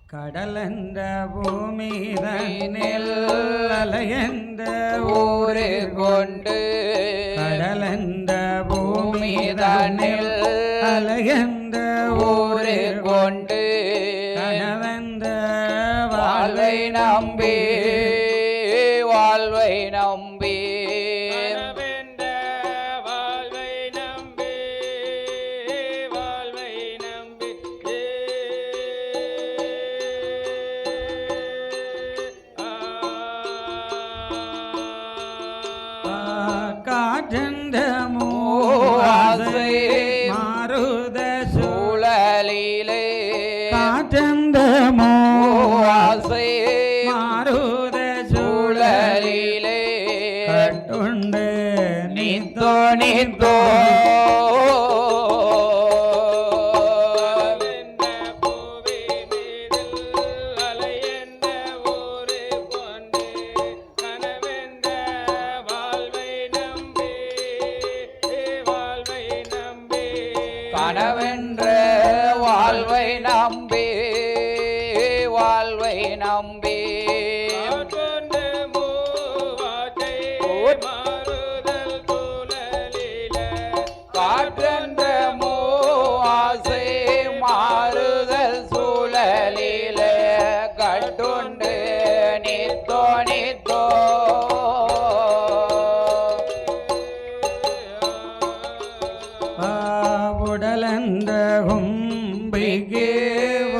கடலென்ற பூமிதனில் அலையென்ற ஊரு கொண்டு கடலென்ற பூமிதனில் அலையென்ற ஊரு கொண்டு கனவென்ற வாழ்வை நம்பி வாழ்வை நம்பி காற்றென்ற மூவாசை மாறுத சூழலிலே காற்றென்ற மூவாசை மாறுத சூழலிலே கட்டுண்டு நித்தோ நித்தோ கனவென்ற வாழ்வை நம்பி வாழ்வை நம்பி காற்றென்ற மூவாசை மாறுதல் சூழலில கட்டுண்டு நித்தோ நித்தோ உடலென்ற கும்பிக்கு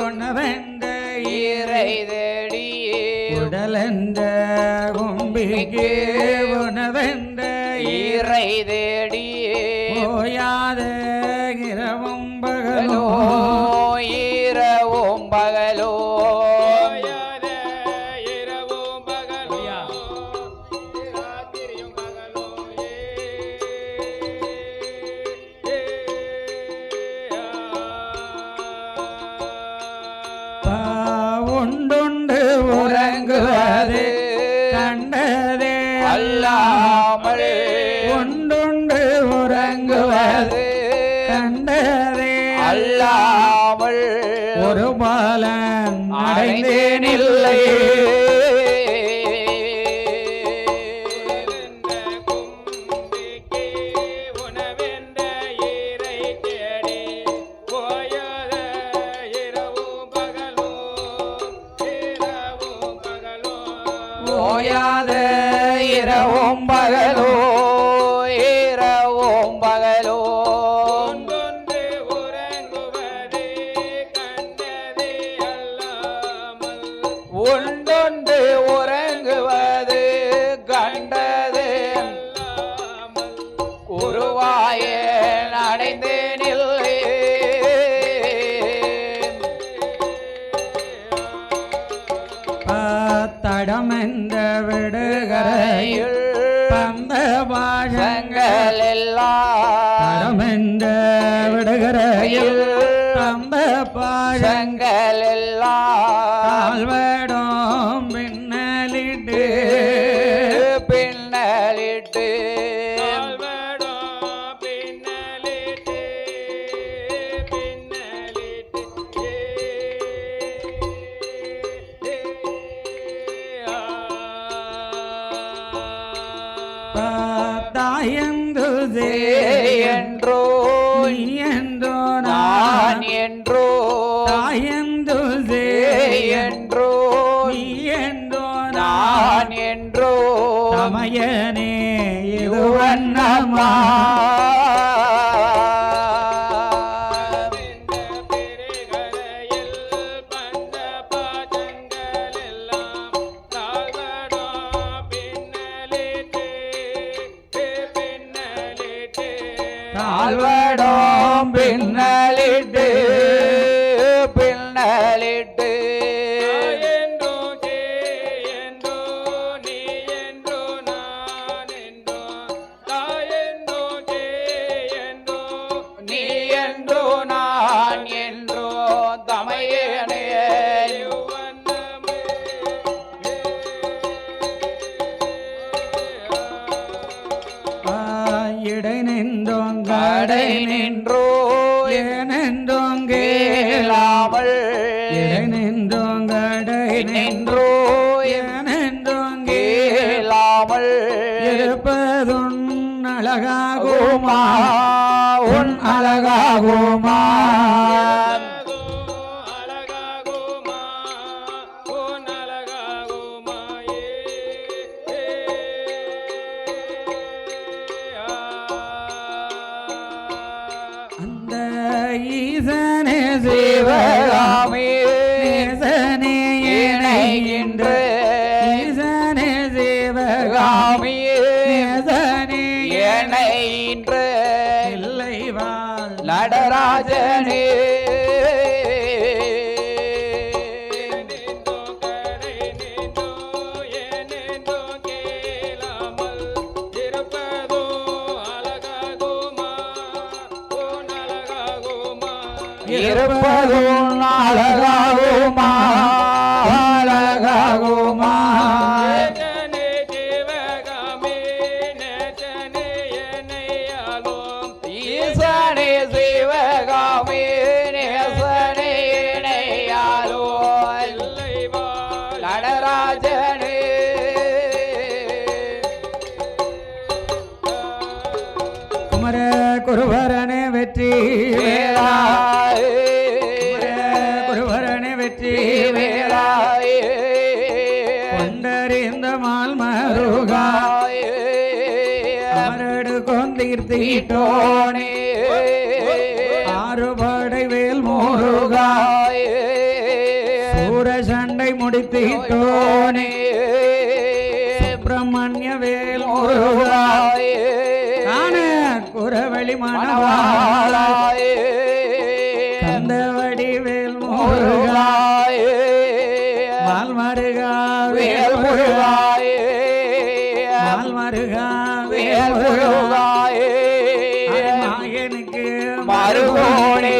உணவென்ற ஈரை தேடி உடலென்ற கும்பிக்கு உணவென்ற ஈரை தேடி ஓயாத இரவும் பகலோ இரவும் பகலோ உண்டுண்டு உறங்குவது கண்டதே அல்லாமல் உண்டுண்டு உறங்குவது கண்டதே அல்லாமல் ஒரு பாலன் அடைந்தேனில்லை ஓயாத இரவும் பகலோ இரவும் பகலோ ஒன்றொன்று உறங்குவது கண்டதே அல்லாமல் ஒன்றொன்று உறங்குவது கண்டதே அல்லாமல் உருவாய அடைந்தேனில்லை தடமென்ற விடுகரையில் பந்த பாஷங்கள் எல்லாம் தடமென்ற விடுகரையில் பந்த பாஷங்கள் எல்லாம் கால்வடம் பின்னலிட்டு பின்னலிட்டு தாயந்து என்றோ நீ என்றோ நான் என்றோ தாயந்து என்றோ நீ என்றோ நான் என்றோ தமையனே இது வண்ணமா கால்வடம் பின்னலிட்டு பின்னலிட்டு என்றோ என்றோ நீ என்றோ நான் என்றோ தாயென்றோ என்றோ நீ என்றோ நான் என்றோ தமையனே இடை நின்றோம் கடை நின்றோ ஏனென்றோம் கேளாமல் இடை நின்றோம் கடை நின்றோ நின்றோம் கேளாமல் இருப்பதுன் அழகாகுமா உன் அழகாகுமா அந்த ஈசனே சிவகாமி நேசனே இணைகின்ற ஈசனே சிவகாமி நேசனே இணைகின்ற இல்லைவாள் நடராஜனே இருப்பதும் அழகாகுமா அழகாகுமா ஈசனே சிவகாமி நேசனே இணையாலோ நடராஜனே குமர குருவரனே வெற்றி வேலா குருவரனே வெற்றி வேலாயே கொண்டறிந்த மால் மருகா அமரடு கொந்தீர்த்தீட்டோனே ஆறுபடை வேல் முருகா சூர சண்டை முடித்தீட்டோனே சுப்பிரமணிய வேல் முருகா காண குரவழி மணவாளா கந்தவடி வேல் முருகா மால் மருகா வேல் முருகா மால் மருகா வேல் முருகா மாயனுக்கு மருகோனே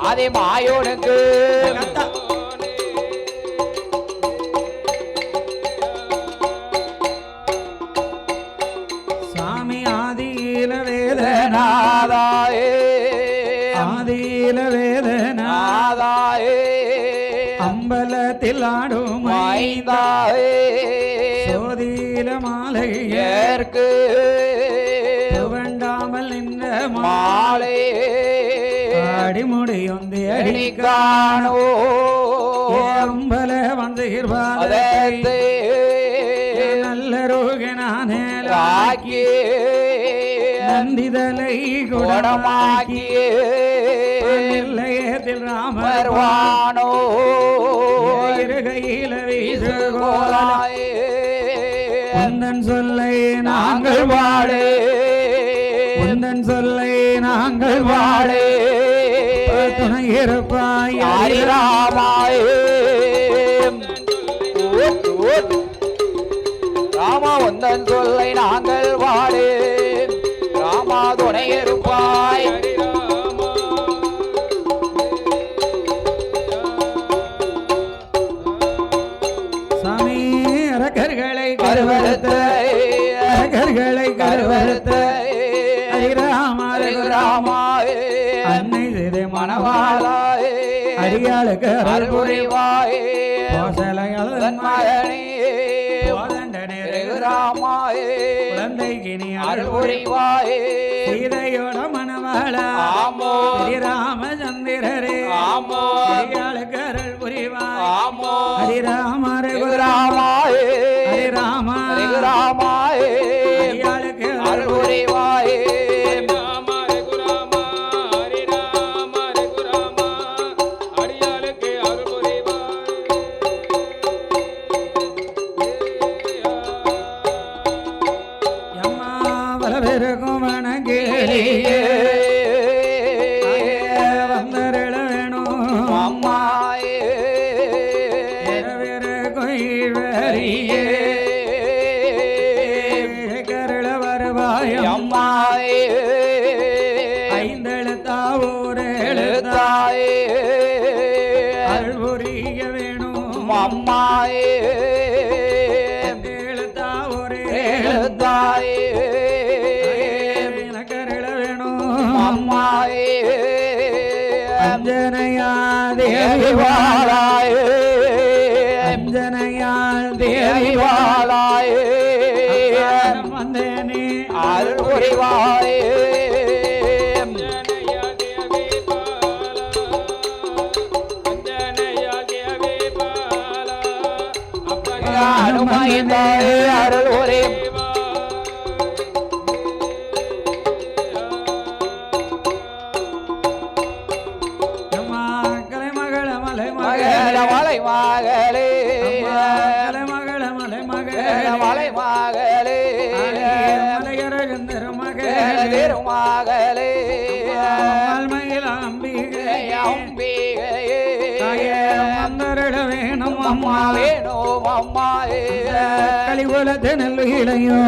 அதே மாயோனுக்கு சாமி ஆதியில வேதனா நாதாயே ஆதியில வேதனா நாதாயே அம்பலத்தில் ஆடும் மைந்தாயே சோதியில மாலை ஏற்கு வேண்டாமல் நின்ற மாலை அடிமுடியொந்தி அடிக்கானோ அம்பல வந்தீர்வாத அதே நல்ல ரோகனானே ராக்கியே நந்திதலை குடமாக்கியே நிலையத்தில் ராமர் வருவானோ இருகையில வீசுகோல கோலாயே உந்தன் சொல்லை நாங்கள் நாங்கள் வாழே உந்தன் சொல்லை நாங்கள் வாழே துணை இருப்பாய் ஹரிராமாயே ராமா உந்தன் சொல்லை நாங்கள் வாழே ராமா துணை இருப்பாய் சாமி அரக்கர்களை கருவறுத்த கருவறுத்த அரக்கர்களை கருவறுத்த ஹரிராமர் ராமாயே அன்னை சிதை மணவாள மணவாளாயே அடியாளுக்கு அருள் புரி அருள்புரிவாயே கோசலையாளன் தன் மகனே கோதண்டனே ராமாயே குழந்தைக்கு நீ அருள் அருள்புரிவாயே சீதையோட மணவாள ஆமோ ஸ்ரீராமச்சந்திரரே ஆமோ அடியாளுக்கு அருள் புரிவாய் ஆமோ ஹரிராமர் ராமாயே ஹரிராம ராமாயே அடியாளுக்கு அருள் அருள்புரிவாயே எம்மா வளவிருக்கும் வனங்கேளியே வந்தருள வேணும் அம்மாயே இரவிருக்கும் ஈழறியே கருள வருவாயம் அம்மாயே ஐந்தெழுத்தா ஊர் எழுத்தா எழுத்தாயே அருள் புரிய வேணும் அம்மாயே எழுத்தா ஒரு எழுத்தாயே அம்மாயே அஞ்சனையா தேவி தேவி வாழாயே அஞ்சனையாள் தேவி தேவி வாழாயே வந்தேனே அருள் புரிவாயே அனுமதித்தாயே அருள் புரி கலைமகள மலை மகள மலை மகளே கலைமகள மலை மலை மகளே மலையரகந்தர மகளே திருமகளே மயில் அம்பிகை அம்பிகையே மந்தரிட வேணும் அம்மா அம்மா வேணும் அம்மாயே கலிபுலத்து நெல்லுகிளையோ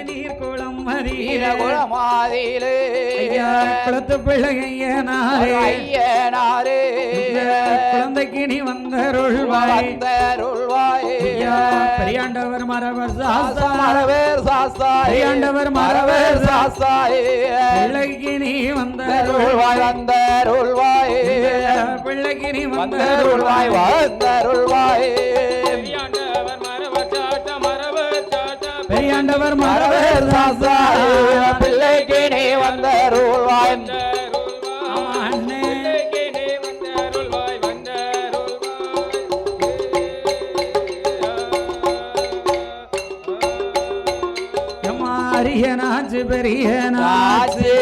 நீர் குளம் மதியில குளமாதிலே குளத்து பிள்ளை ஐயனாரே ஐயனாரே குழந்தைக்கு நீ வந்தருள்வாய் வந்தருள்வாயே பெரியாண்டவர் மரவர் சாஸ்தா மரவேர் சாஸ்தாயே பெரியாண்டவர் மரவர் சாஸ்தாயே பிள்ளைக்கு நீ வந்தருள்வாய் வந்தருள்வாயே பிள்ளைக்கு நீ வந்தருள்வாய் வந்தருள்வாயே பெரியாண்டவர் மரவர் மரவேர் சாஸ்தா சாஸ்தாயே பிள்ளைக்கு நீ வந்தருள்வாய் அண்ணே அரியனாச்சு பெரியனா ஆசி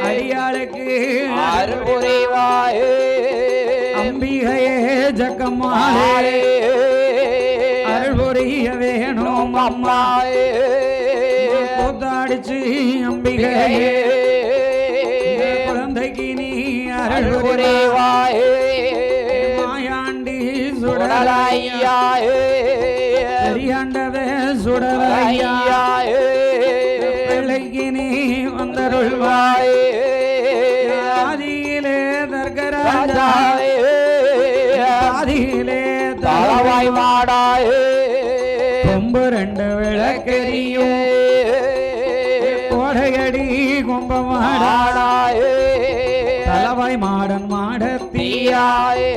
அடியாளுக்கு அருள் புரிவாயே அம்பிகையே ஜக்கம்மாளே அருள் புரிய வேணும் அம்மா அம்மாயே கூத்தாடிச்சு அம்பிகையே குழந்தைக்கு நீ அருள் அருள் புரிவாய் புரிவாயே மாயாண்டி சுடலையா சுடலையாயே பெரியாண்டவே சுடலையா ஐயாயே பிள்ளைக்கு நீ வந்தருள்வாய் ஆதியிலே தர்கராஜா ஆதியிலே தளவாய் மாடாயே கொம்பு ரெண்டு விளக்கெரியும் கோடையடி கும்பமாடா மாடாயே தலவாய் மாடன் மாடத்தி தீயாயே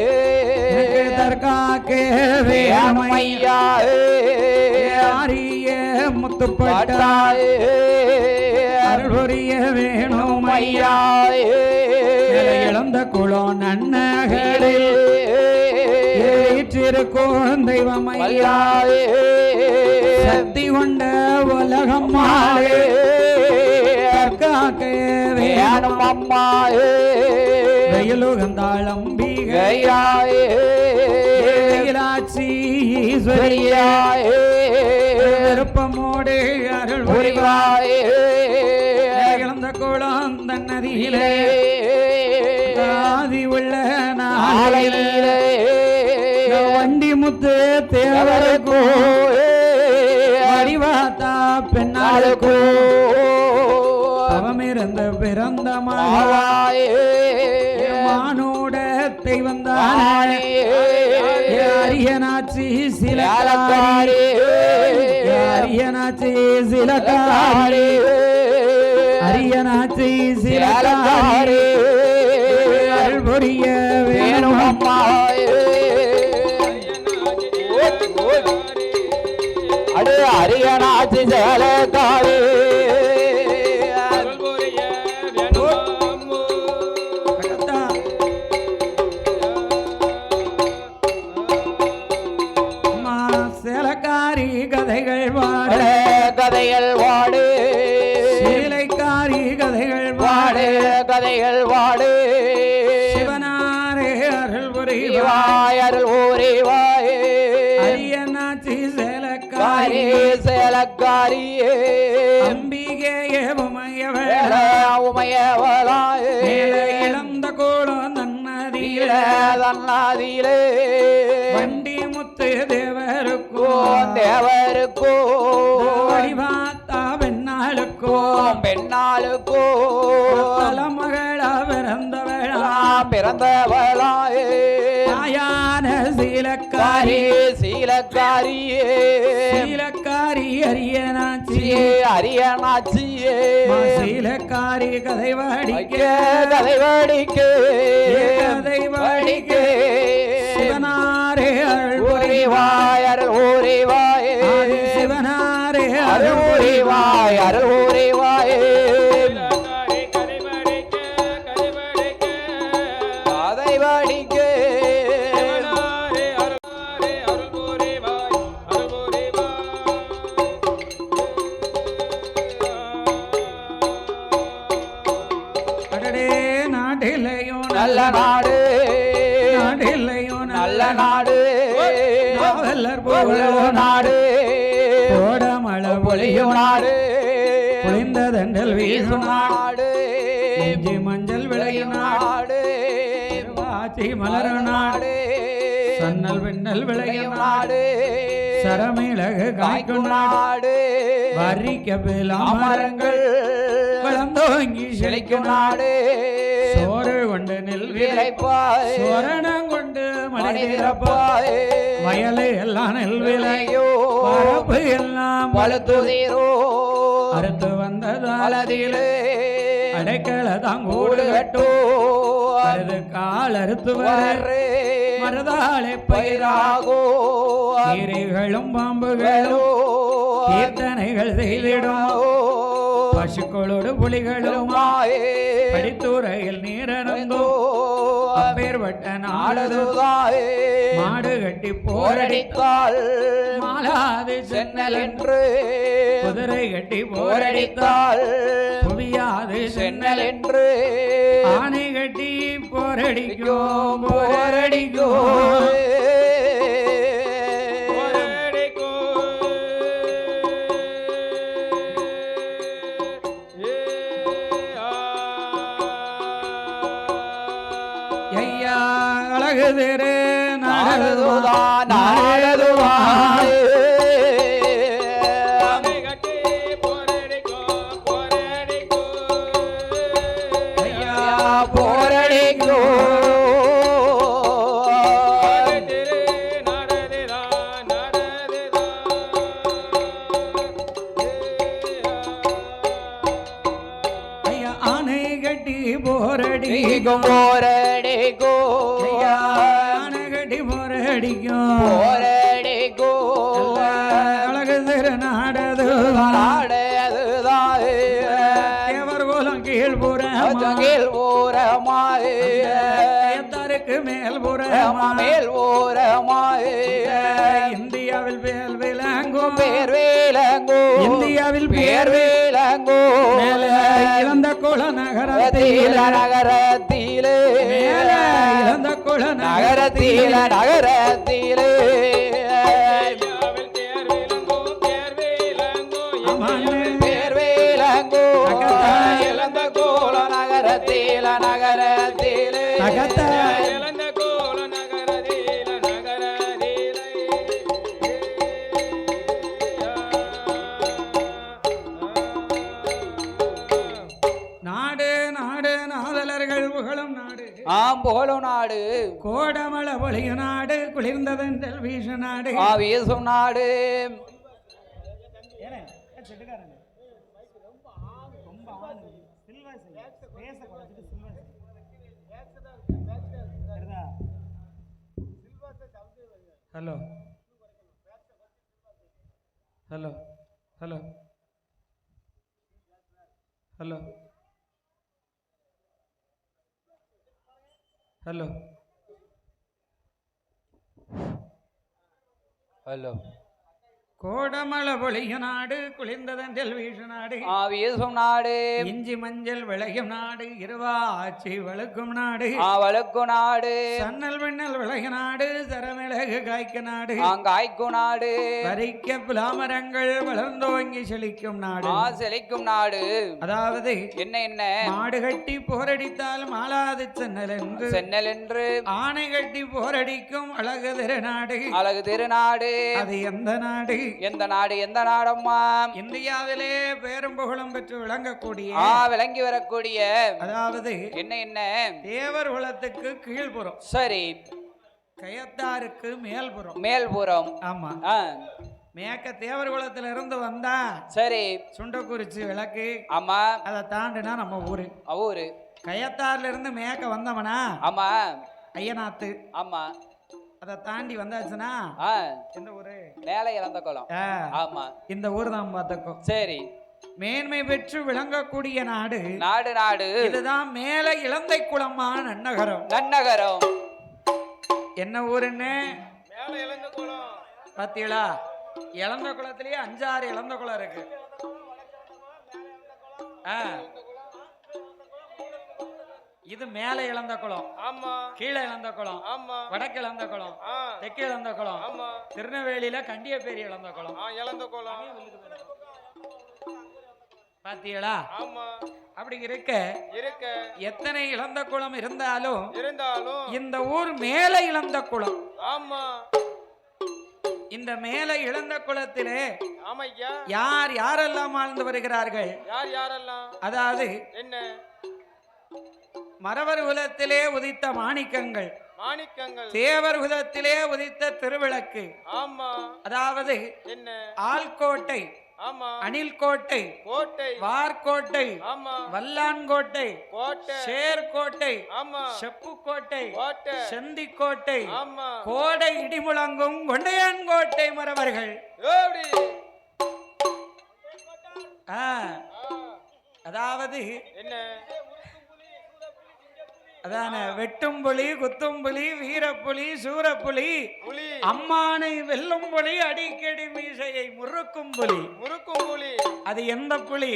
தற்காக்கே வேமை ஐயாயே ஆரிய முத்துப்பட்டா பட்டாயே அருள் புரிய வேணும் ஐயா ஐயாயே இழந்த குளம் நன்னகளில் வீற்றிருக்கும் தெய்வம் ஐயா ஐயாயே சக்தி கொண்ட உலகம் மாறே காக்கே வேணும் வேணும் அம்மாயே வெயிலுகந்தாள் அம்பிகை ஐயாயே வெயிலாட்சி ஈஸ்வரியா ஐயாயே விருப்பமோடு அருள் புரிவாய் புரிவாயே இழந்த குளம் தன்னதியிலே ஆதி உள்ள நாளையிலே ஆலையிலே வண்டி முத்து தேவருக்கோ வடிவாத்தா பெண்ணாளுக்கோ அவமிருந்த பிறந்த மானோட தெய்வந்தானே அரியனாச்சி சிலக்காரி அரியனாச்சி சிலக்காரி அரியனாச்சி சிலக்காரி அருள் புரிய வேணும் அம்மா அடு அரியனாச்சி சேலக்காரி அம்மா சேலக்காரி கதைகள் வாட கதைகள் வாடு சீலைக்காரி கதைகள் வாட வாடு கதைகள் வாடு சிவனாரே அருள் புரிவாய் வாய் அருள் ஊரிவாயே அரியனாச்சி சேலக்காரி சேலக்காரியே அம்பிகையே உமையவள் உமையவளாயே இழந்த கோலம் நன்னதியில தன்னாதியிலே வண்டி முத்து தேவருக்கோ தேவருக்கோ வடிவாத்தா பெண்ணாளுக்கோ பெண்ணாளுக்கோ தலைமகளா பிறந்தவளா பிறந்தவளாயே தாயான சீலக்காரி சீலக்காரியே சீலக்காரி சீலக்காரி அரியனாச்சி சியே அரியனாச்சியே சீலக்காரி கதை வாடிக்க கதை வாடிக்க கதை வாடிக்க சிவனாரே அருள் ஊரிவாய் அருள் ஊரிவாய் சிவனாரே அருள் ஊரிவாய் அருள் ஊரிவாய் கதை வாடிக்க நல்ல நாடு நாடில்லையும் நல்ல நாடு நாவலர் புகழோ நாடு கோடமழை பொழியும் நாடு பொழிந்ததென்றல் வீசும் நாடு இஞ்சி மஞ்சள் விளையும் நாடு வாச்சி மலரும் நாடு சன்னல் வெண்ணல் விளையும் நாடு சரமிளகு காய்க்கும் நாடு வரிக்க மரங்கள் வளர்ந்தோங்கி செழிக்கும் நாடு சோறு கொண்டு நெல் விளைப்பாய் சோரணம் கொண்டு மழை திறப்பாய் வயலு எல்லாம் நெல் விளையோ பரப்பு எல்லாம் பழுத்துதீரோ அறுத்து வந்ததாலதிலே அடைக்கல தாங்கூடு கட்டோ அது கால் அறுத்து வரே மருதாளை பயிராகோ கீரைகளும் பாம்புகளோ கீர்த்தனைகள் செய்திடும் பசுக்களோடு புலிகளும் படித்துறையில் நீரந்தோ அப்பேற்பட்ட நாளதுதாயே மாடு கட்டி போரடித்தாள் மாலாது சென்னல் என்று குதிரை கட்டி போரடித்தாள் புவியாது சென்னல் என்று ஆணை கட்டி போரடிக்கும் போரடிக்கும் அழகுதிரே நாடதுவா நாடதுவா போரடிக்கோ ஐயா ஆனை கட்டி போரடிக்கும் போரடிக்கோ போரடிக்கும் அழகு திரு நாடதுதான் தேவர் கோலம் கீழ்புறமாயத்தாருக்கு மேல்புறமாய் இந்தியாவில் பேர் விளங்கும் இந்தியாவில் பேர் விளங்கும் இழந்த குல நகரத்திலே இழந்த குல நகரத்திலே புகழும் நாடு கோடமள பொழியும் நாடு குளிர்ந்ததென்றல் வீசு நாடு வீசும் நாடு hello hello hello hello hello hello கோடமள பொழியும் நாடு குளிர்ந்ததென்றல் வீசு நாடு வீசும் நாடு இஞ்சி மஞ்சள் விளையும் நாடு இருவாச்சி வழுக்கும் நாடு வழுக்கும் நாடு சன்னல் வெண்ணல் விளையும் நாடு சரமிளகு காய்க்கு நாடு காய்க்கும் நாடு வரிக்க புலாமரங்கள் வளர்ந்தோங்கி செழிக்கும் நாடு செழிக்கும் நாடு அதாவது என்ன மாடு கட்டி போரடித்தால் மாளாது சென்னல் என்று ஆணை கட்டி போரடிக்கும் அழகு திருநாடு அது எந்த நாடு எந்த நாடம்மா இந்தியாவிலே பேரும் புகழும் பெற்று விளங்கி வரக்கூடிய அதாவது என்ன தேவர் குலத்துக்கு கீழ்புறம் சரி கயத்தாருக்கு மேல்புறம் ஆமா மேக்க தேவர் குளத்துல இருந்து வந்தா சரி சுண்டக்குறிச்சி விளக்கு ஆமா அதை தாண்டினா நம்ம ஊரு ஊரு கயத்தாறுல இருந்து மேக்க வந்தவனா ஆமா ஐயனாத்து ஆமா அதை தாண்டி வந்தாச்சுன்னா எந்த ஊரு மேலே இழந்த குளம் ஆமா இந்த ஊர் தான் பார்த்துக்கோ சரி மேன்மை பெற்று விளங்கக்கூடிய நாடு நாடு நாடு இதுதான் மேல இளந்தை குளமான நன்னகரம் நன்னகரம் என்ன ஊருன்னு மேல இளந்த குளம் பாத்தீங்களா இளந்த குளத்திலேயே 5-6 இளந்த குளம் இருக்கு இது மேல இளந்த குளம் ஆமா கீழே இளந்த குளம் ஆமா வடக்கு இளந்த குளம் தெற்கு இளந்த குளம் ஆமா திருநெல்வேலியில கண்டியப்பேரி இளந்த குளம் இளந்த குளம் பாத்தீங்களா ஆமா அப்படி இருக்க எத்தனை இளந்த குளம் இருந்தாலும் இந்த ஊர் மேல இளந்த குளம் ஆமா இந்த மேல இளந்த குளத்திலே யார் யாரெல்லாம் வாழ்ந்து வருகிறார்கள் அதாவது என்ன மறவர் குலத்திலே உதித்த மாணிக்கங்கள் தேவர் குலத்திலே உதித்த திருவிளக்கு அதாவது ஆள்கோட்டை அணில்கோட்டை வார்கோட்டை வல்லான்கோட்டை சேர்கோட்டை செப்புக்கோட்டை செந்திக்கோட்டை கோடை இடிமுழங்கும் கொண்டையான்கோட்டை மறவர்கள் அதாவது என்ன அதான வெட்டும் புலி குத்தும் புலி வீரப்புலி சூரப்புலி அம்மானை வெல்லும் புலி அடிக்கடி மீசையை முறுக்கும் புலி அது எந்த புலி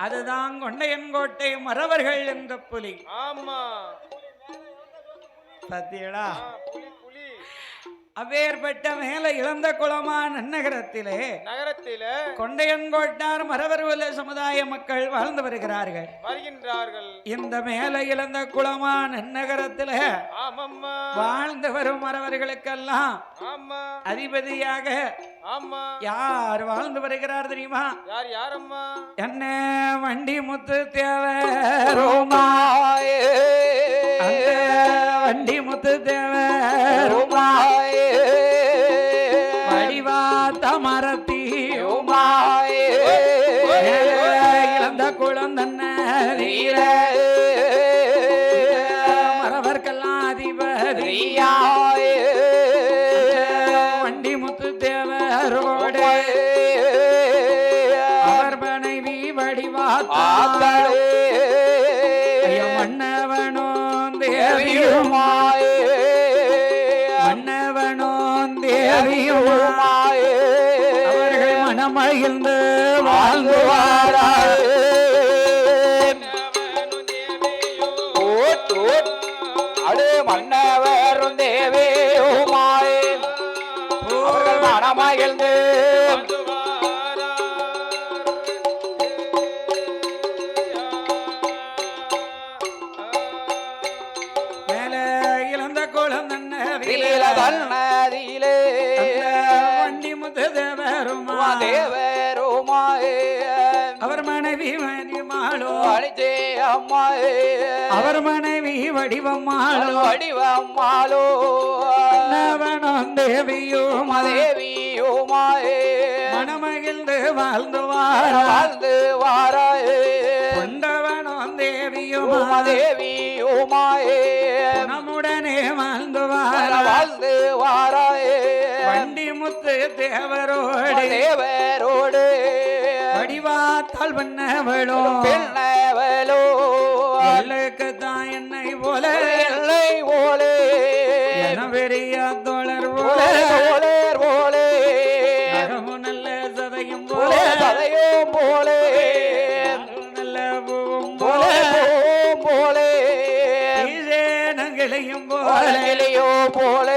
அதுதான் கொண்டையன்கோட்டை மறவர்கள் என்ற புலி ஆமா பாத்தீங்களா அப்பேற்பட்ட மேல இளந்த குளமா நன்னகரத்திலே கொண்டையன்கோட்டார் மறவர்குல சமுதாய மக்கள் வாழ்ந்து வருகிறார்கள் இந்த மேல இளந்த குளமா நன்னகரத்திலே வாழ்ந்து வரும் மறவர்களுக்கெல்லாம் அதிபதியாக யார் வாழ்ந்து வருகிறார் தெரியுமா என்ன வண்டி முத்து தேவருமாயே வண்டி முத்து தேவருமாயே வடிவாத்த மரத்தி இழந்த குழந்தன்ன வீர மறவர்க்கெல்லாம் அதிபதியாயே வண்டி முத்து தேவரோடு அவர் மனைவி வடிவாத்தாளே மன்னவனோ தேவியுமாயே மன்னவனோ தேவியுமாயே அவர்கள் மனமகிழ்ந்து வாழ்ந்துவாராயே மன்னவரும் தேவியுமாயே அவர்கள் மனமகிழ்ந்து வண்டி முத்து தேவருமாயே அவர் மனைவி மணிமாளோ அம்மாயே அவர் மனைவி வடிவம்மாளோ நவனம் தேவியும் தேவியுமாயே மனமகிழ்ந்து வாழ்ந்து வாராயே கொண்டவனம் தேவியும் தேவியுமாயே நம்முடனே வாழ்ந்து வாராயே வண்டி முத்து தேவரோடு வடிவாத்தால் பண்ணவளோ எல்லைக்கு தான் என்னை போல என பெரிய தோழர் போல நகமும் நல்ல சதையும் போல நல்ல பூவும் போல நங்கிளையும் போல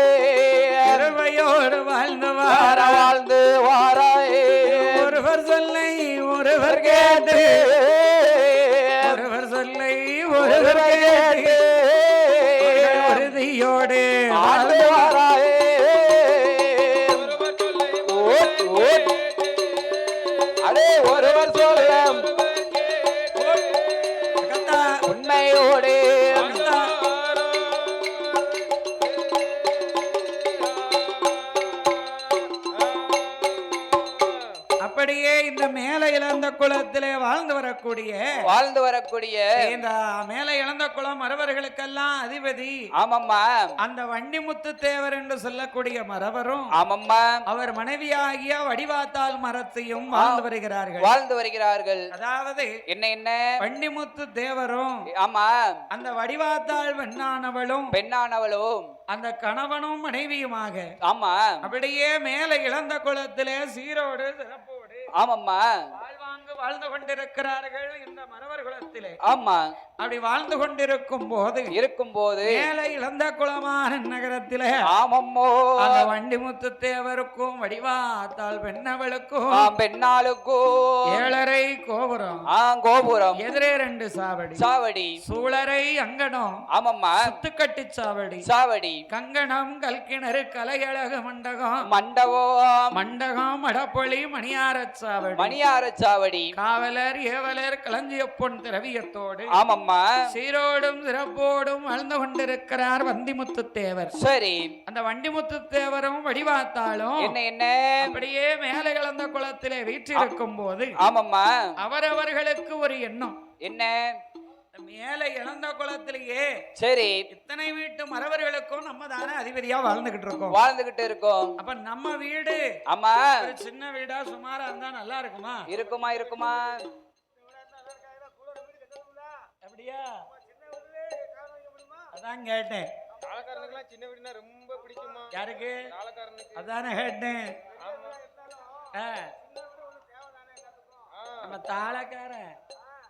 அருமையோடு வாழ்ந்து வாராயே ஒருவர் சொல்லை ஒருவர் கேட்டு ஒருவர் சொல்லை ஒருவர் கேட்டு உறுதியோடு வாராயே ஒருவர் சொல்ல உண்மையோடு அப்படியே இந்த மேல இழந்த குலத்திலே வாழ்ந்து வரக்கூடிய இந்த மேல இழந்த குலம் மறவர்களுக்கெல்லாம் அதிபதி ஆமாம்மா அந்த வண்டிமுத்து தேவர் என்று சொல்லக்கூடிய மறவரும் ஆமாம்மா அவர் மனைவியாகிய வடிவாத்தாள் மரத்தையும் வாழ்ந்து வருகிறார்கள் அதாவது என்ன வண்டிமுத்து தேவரும் ஆமா அந்த வடிவாத்தாள் பெண்ணானவளும் அந்த கணவனும் மனைவியுமாக ஆமா அப்படியே மேல இழந்த குலத்திலே சீரோடு சிறப்போடு ஆமாம்மா வாழ்ந்து கொண்டிருக்கிறார்கள் இந்த மறவர் குலத்திலே. ஆமா அப்படி வாழ்ந்து கொண்டிருக்கும் போது மேல இழந்த குளமான நகரத்திலே ஆமம்மோ அந்த வண்டிமுத்து தேவருக்கும் வடிவாத்தாள் பெண்ணாளுக்கும் 7.5 கோபுரம் எதிரே 2 சாவடி சூளரை அங்கனம் ஆமம்மா சுத்துக்கட்டி சாவடி கங்கணம் கல்கிணறு கலையழகு மண்டபம் மடப்பொழி மணியார சாவடி காவலர் ஏவலர் களஞ்சிய பொன் திரவியத்தோடு ஆமம்மா சீரோடும் சிறப்போடும் வாழ்ந்து கொண்டிருக்கிறார் வண்டிமுத்து தேவர். சரி அந்த வண்டிமுத்து தேவரும் வடிவாத்தாலும் என்ன அப்படியே மேலே கலந்த குளத்திலே வீற்றிருக்கும் போது ஆமம்மா அவரவர்களுக்கு ஒரு எண்ணம் என்ன மேல இழந்த குளத்திலேயே சரி இத்தனை வீட்டு மறவர்களுக்கும் நம்ம தானே அதிபதியா வாழ்ந்துகிட்டு இருக்கோம். அப்ப நம்ம வீடு ஆமா சின்ன வீடா சுமாரா இருந்தா நல்லா இருக்குமா அப்படியா? அதான் கேட்டேன். சின்ன வீடுனா ரொம்ப பிடிக்குமா? யாருக்கு? அதானே கேட்டேன். நம்ம தாளக்காரன்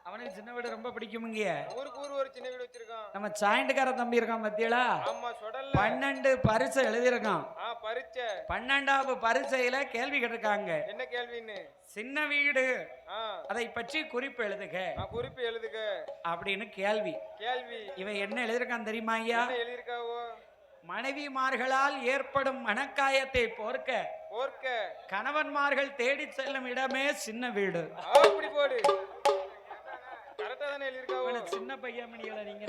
அவனுக்கு சின்ன வீடு ரொம்ப பிடிக்குமுங்க. ஊருக்கு ஒரு சின்ன வீடு வச்சிருக்கான். நம்ம சாயண்டுக்கார தம்பி இருக்கான் பத்தியலா? ஆமா சொடல்ல 12 பரீட்சை எழுதிருக்கான். பரீட்சை 12வது பரீட்சையில கேள்வி கேட்டிருக்காங்க. என்ன கேள்வின்னு? சின்ன வீடு அதை பற்றி குறிப்பு எழுதுக அப்படின்னு கேள்வி. இவன் என்ன எழுதிருக்கான் தெரியுமா ஐயா? மனைவிமார்களால் ஏற்படும் மனக்காயத்தை போர்க்க கணவன்மார்கள் தேடி செல்லும் இடமே சின்ன வீடு. சின்ன பையன் மணிகள நீங்க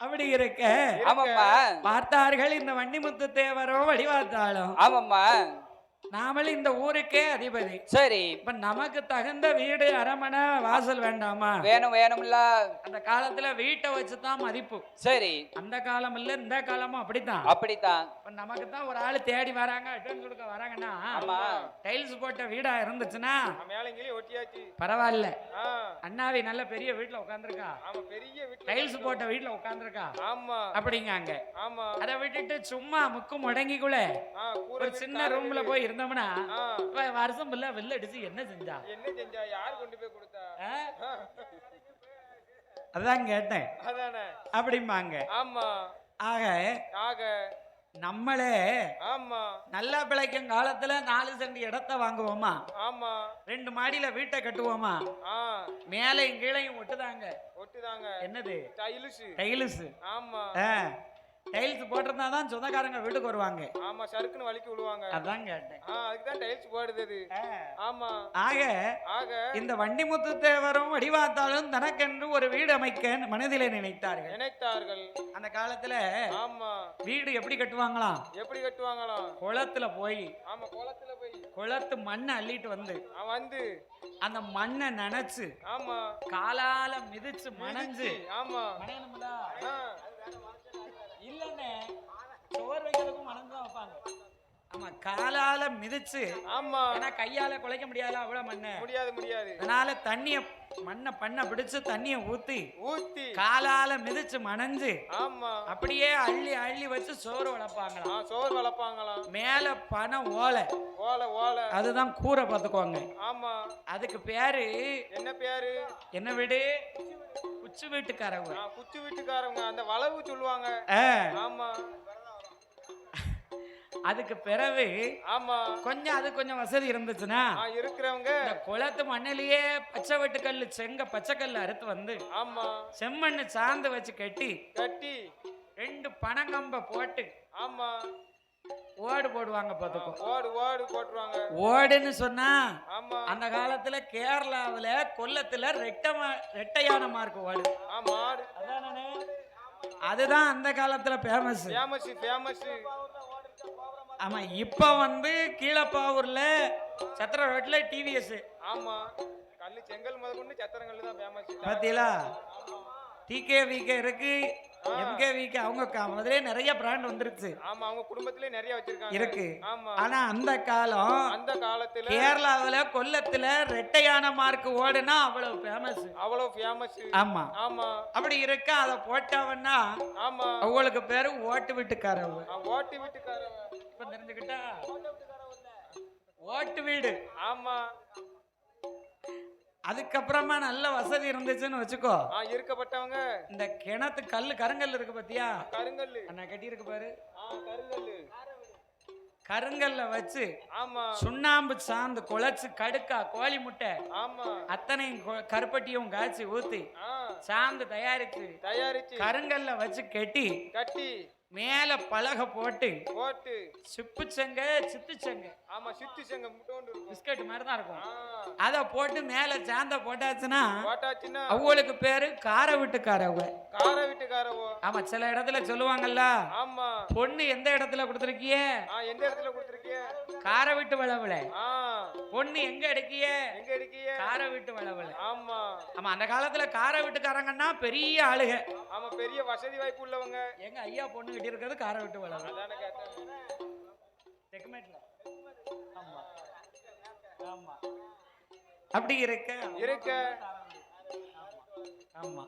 அப்படி இருக்க பார்த்தார்கள் இந்த வண்டிமுத்து தேவரோ வடிவாத்தாலும் ஆமாம்மா நாமளும் இந்த ஊருக்கே அதிபதி. சரி இப்ப நமக்கு தகுந்த வீடு அரமனை வாசல் வேண்டாமா? வேணும்ல. அந்த காலத்துல வீட்டை வச்சுதான் மதிப்பு. சரி அந்த காலம் இல்ல இந்த காலமும் அப்படித்தான். இப்ப நமக்கு தான் ஒரு ஆளு தேடி வராங்க அட்வான்ஸ் கொடுக்க வராங்கன்னா டைல்ஸ் போட்ட வீடா இருந்துச்சுன்னா பரவாயில்ல. அண்ணாவி நல்ல பெரிய வீட்டுல உட்கார்ந்துருக்கா, டைல்ஸ் போட்ட வீட்டுல உட்கார்ந்துருக்கா அப்படிங்காங்க. அதை விட்டுட்டு சும்மா முக்கு முடங்கிக்குள்ள ஒரு சின்ன ரூம்ல போய் இருந்தோம்னா வருஷம் வெளில அடிச்சு என்ன செஞ்சா யாரு கொண்டு போய் கொடுத்தா? அதான் கேட்டேன். அப்படிம்பாங்க. ஆக நம்மளே நல்லா பிழைக்கும் காலத்துல 4 சென்ட் இடத்தை வாங்குவோமா? 2 மாடியில வீட்டை கட்டுவோமா? மேலையும் கீழையும் ஒட்டுதாங்க. என்னது? டைல்ஸ். டைல்ஸ் போட்டிருந்தா தான் சொந்தக்காரங்க வீட்டுக்கு வருவாங்க. ஆமா சறுக்குன்னு வலிக்கு விடுவாங்க. அதான் கேட்டேன். அதுக்கு தான் டைல்ஸ் போடுது. ஆமா. ஆக இந்த வண்டிமுத்து தேவரும் வடிவாத்தாலும் தனக்கென்று ஒரு வீடு அமைக்க மனதிலே நினைத்தார்கள். அந்த காலத்துல ஆமா வீடு எப்படி கட்டுவாங்களாம்? குளத்துல போய் குளத்து மண்ணை அள்ளிட்டு வந்து அந்த மண்ணை நனைச்சு காலால மிதிச்சு மணஞ்சு இல்லன்னு சோறு வைக்கிறதுக்கும் மணந்துதான் வைப்பாங்க. ஆமா காலால மிதிச்சு. ஆமா ஏன்னா கையால குலைக்க முடியாது அவ்வளவு மண்ணு. முடியாது. அதனால தண்ணிய பண்ண பிடிச்சு தண்ணிய ஊத்தி காலால மிதிச்சு மணஞ்சு அப்படியே அள்ளி வச்சு சோறு வளர்ப்பாங்களாம். மேல பனை ஓலை அதுதான் கூரை பார்த்துக்கோங்க. அதுக்கு பேரு என்ன வீடு? குச்சி வீட்டுக்காரங்க அந்த வளவு சொல்லுவாங்க. அதுக்கு பிறகு கொஞ்சம் வசதி இருந்துச்சுன்னா இருக்கிறவங்க குளத்து மண்ணிலேயே பச்சை வெட்டுக்கல்லு பச்சைக்கல்லு அறுத்து வந்து செம்மண்ணு சாந்து வச்சு கட்டி 2 பனங்கம்ப போட்டு ஓடு போடுவாங்க. ஓடுன்னு சொன்னா அந்த காலத்துல கேரளாவுல கொல்லத்துல ரெட்டையான மார்க் ஓடு. அதுதான் அந்த காலத்துல ஃபேமஸ். Famous famous. ஆமா, இப்ப வந்து கீழப்பாவூர்ல சத்திர ரோட்ல டிவிஎஸ். ஆமா, கல்லு செங்கல் முதற்கொண்டு சத்திரங்கல்லு தான் ஃபேமஸ். பாத்தீங்களா? டிகேவிகே இருக்கு, எம்கேவிகே, அவங்க முதலே நிறைய பிராண்ட் வந்துருச்சு. ஆமா, அவங்க குடும்பத்திலே நிறைய வச்சிருக்காங்க இருக்கு. ஆமா, ஆனா அந்த காலத்துல கேரளாவுல கொல்லத்துல ரெட்டையான மார்க் ஓடுனா அவ்வளவு ஃபேமஸ். அவ்வளவு ஃபேமஸ். ஆமா ஆமா, அப்படி இருக்க அத போட்டவன்னா ஆமா அவங்களுக்கு பேரு ஓட்டு வீட்டுக்காரவங்க. ஓட்டு வீட்டுக்காரவங்க. இப்ப தெரிஞ்சுக்கிட்டா ஓட்டு வீடு. ஆமா, அதுக்கப்புறமா நல்ல வசதி இருந்துச்சுன்னு வச்சுக்கோ. இருக்கப்பட்டவங்க இந்த கிணத்து கல்லு கருங்கல் இருக்கு பாத்தியா? கருங்கல்லு அண்ணா கட்டி இருக்கு பாரு. கருங்கல்லு. கருங்கல்ல வச்சு ஆமா சுண்ணாம்பு சாந்து குழைச்சு கடுக்கா கோழி முட்டை ஆமா அத்தனையும் கருப்பட்டியும் காய்ச்சி ஊத்தி சாந்து தயாரிச்சு கருங்கல்ல வச்சு கட்டி மேல பலகை போட்டு சிப்பு செங்க சித்து செங்க. ஆமா, சித்து செங்க பிஸ்கட் மாதிரி தான் இருக்கும். அத போட்டு மேல சாந்த போட்டாச்சுன்னா அவங்களுக்கு பேரு கார வீட்டுக்காரவங்க. கார வீட்டுக்காரவோ. ஆமா, சில இடத்துல சொல்லுவாங்கல்ல, ஆமா பொண்ணு எந்த இடத்துல கொடுத்திருக்கிய? எந்த இடத்துல கொடுத்திருக்கிய? கார வீட்டு வளவல. பொண்ணு எங்க எடுக்கிய? எங்க எடுக்கிய? கார வீட்டு வளவல. ஆமா ஆமா, அந்த காலத்துல கார வீட்டுக்காரங்கன்னா பெரிய ஆளுக. ஆமா, பெரிய வசதி வாய்ப்பு உள்ளவங்க. எங்க ஐயா பொண்ணு கட்டி இருக்கிறது கார வீட்டு வளவல. ஆமா ஆமா, அப்படி இருக்க ஆமா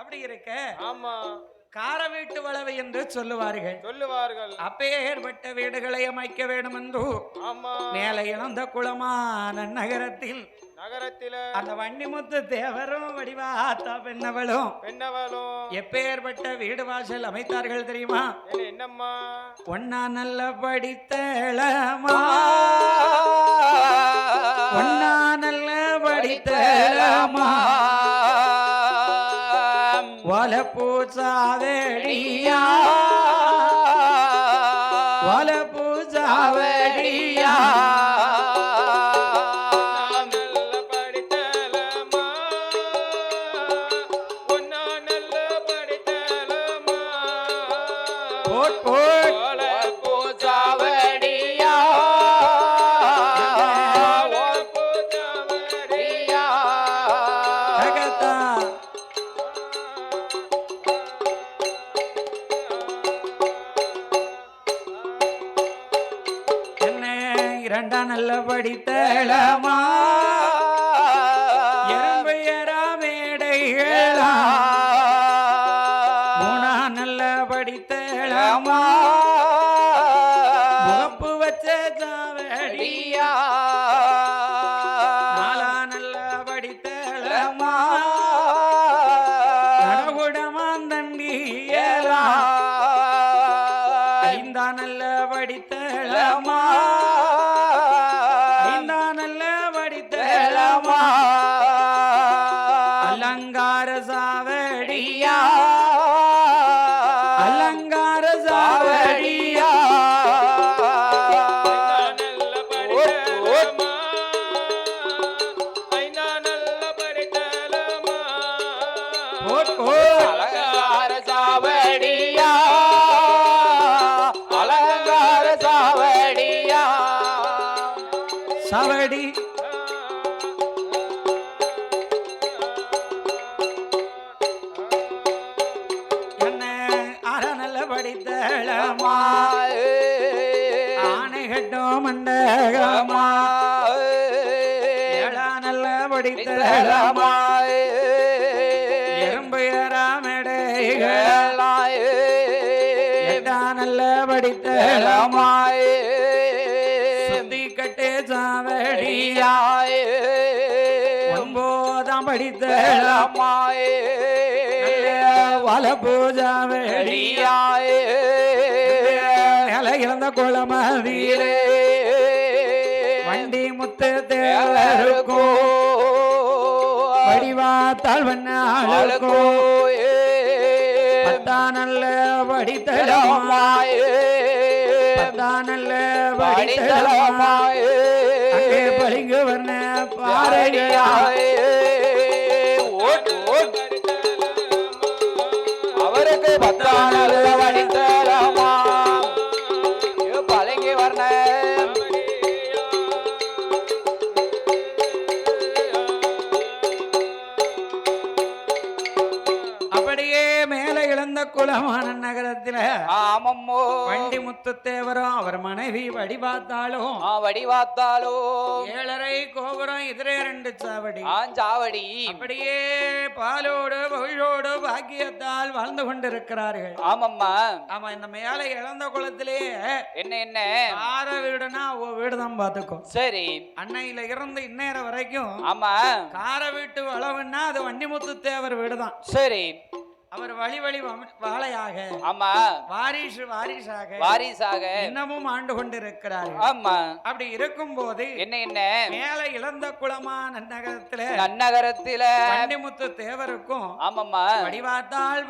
அப்படி இருக்க ஆமா கார வீட்டு வளவை என்று சொல்லுவார்கள். அப்பேற்பட்ட வீடுகளை அமைக்க வேண்டும் என்று மேல இழந்த குளமான நகரத்தில் அந்த வன்னிமுத்து தேவரும் வடிவாத்தா பெண்ணவளும் எப்பேற்பட்ட வீடு வாசல் அமைத்தார்கள் தெரியுமா? என்னம்மா? ஒன்னா நல்ல படித்தளமா, ஒன்னா நல்ல படித்தளமா, வல பூசாவடியா, வல பூசாவடியா, இரண்டா நல்ல படித்தளமா, எறும்பையரா மேடைகளா, மூணா நல்ல படித்தளமா, முகப்பு வச்ச சாவடியா, நாலா நல்ல படித்தளமா, நடகுடமாந்தண்டியலா, ஐந்தா நல்ல படித்தளமா, அலங்கார சாவடியா, அலங்கார சாவடியா, அலங்கார சாவடியா, அலங்கார சாவடியா, சாவடி படித்தளமா, ஆணைகட்டும் மண்டகமா, ஏழா நல்ல படித்தளமா, எறும்புயராமடைகளா, எட்டா நல்ல படித்தளமா, சுத்தி கட்டு சாவடியா, ஒன்பதாம் படித்தளமா, வல பூஜாவடியாய இறந்த குளமதியிலே வண்டி முத்து தேவருக்கோ வடிவாத்தாள் வண்ணாளுக்கோ பத்தா நல்ல படித்தளமாய, பத்தா நல்ல படித்தளமாய, அங்கே பளிங்கு வர்ண பாறையாய அவரை பத்தாளுக்கு பத்தாளது வடித்தலமா பழகி வர்ண அப்படியே மேல இழந்த குலமான நகரத்துல ஆமம்மோ வண்டி முத்துத்தேவரும் அவர் மனைவி வடிவாத்தாலும் வடிவாத்தாலோ 7.5 கோபுரம் எதிரே 2 சாவடி சாவடி அப்படியே பாலோடு பகிழோடு பாக்கியத்தால் வாழ்ந்து கொண்டிருக்கிறார்கள். ஆமம்மா ஆமா, இந்த மேல இழந்த குளத்திலே என்ன ஆற வீடுனா வீடுதான் பாத்துக்கும். சரி, அன்னையில இருந்து இந்நேரம் வரைக்கும் ஆமா கார வீட்டு வளவுன்னா அது வண்டிமுத்து தேவர் வீடுதான். சரி, அவர் வழி வழி வாழையாக ஆமா வாரிசாக இன்னமும் ஆண்டு கொண்டிருக்கிறார். ஆமா, அப்படி இருக்கும் போது என்ன மேல இழந்த குளமா நன்னகரத்தில வண்டிமுத்து தேவருக்கும் ஆமாம்மா வடிவாத்தால்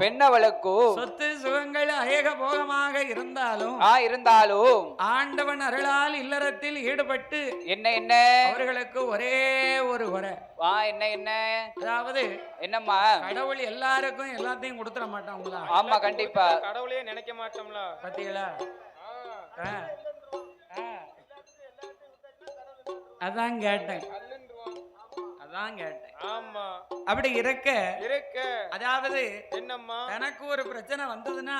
பெண்ணவளுக்கும் சொத்து சுகங்கள் அநேக போகமாக இருந்தாலும் ஆண்டவன் அருளால் இல்லறத்தில் ஈடுபட்டு என்ன அவர்களுக்கு ஒரே ஒரு குறை. என்ன அதாவது என்னம்மா, கடவுள் எல்லாருக்கும் எல்லாத்தையும் கொடுத்துட மாட்டாங்களா? ஆமா, கண்டிப்பா கடவுளே நினைக்க மாட்டோம்ல. பாத்தீங்களா? அதான் கேட்டேன். ஆமா, அப்படி இருக்க அதாவது என்னம்மா எனக்கு ஒரு பிரச்சனை வந்ததுன்னா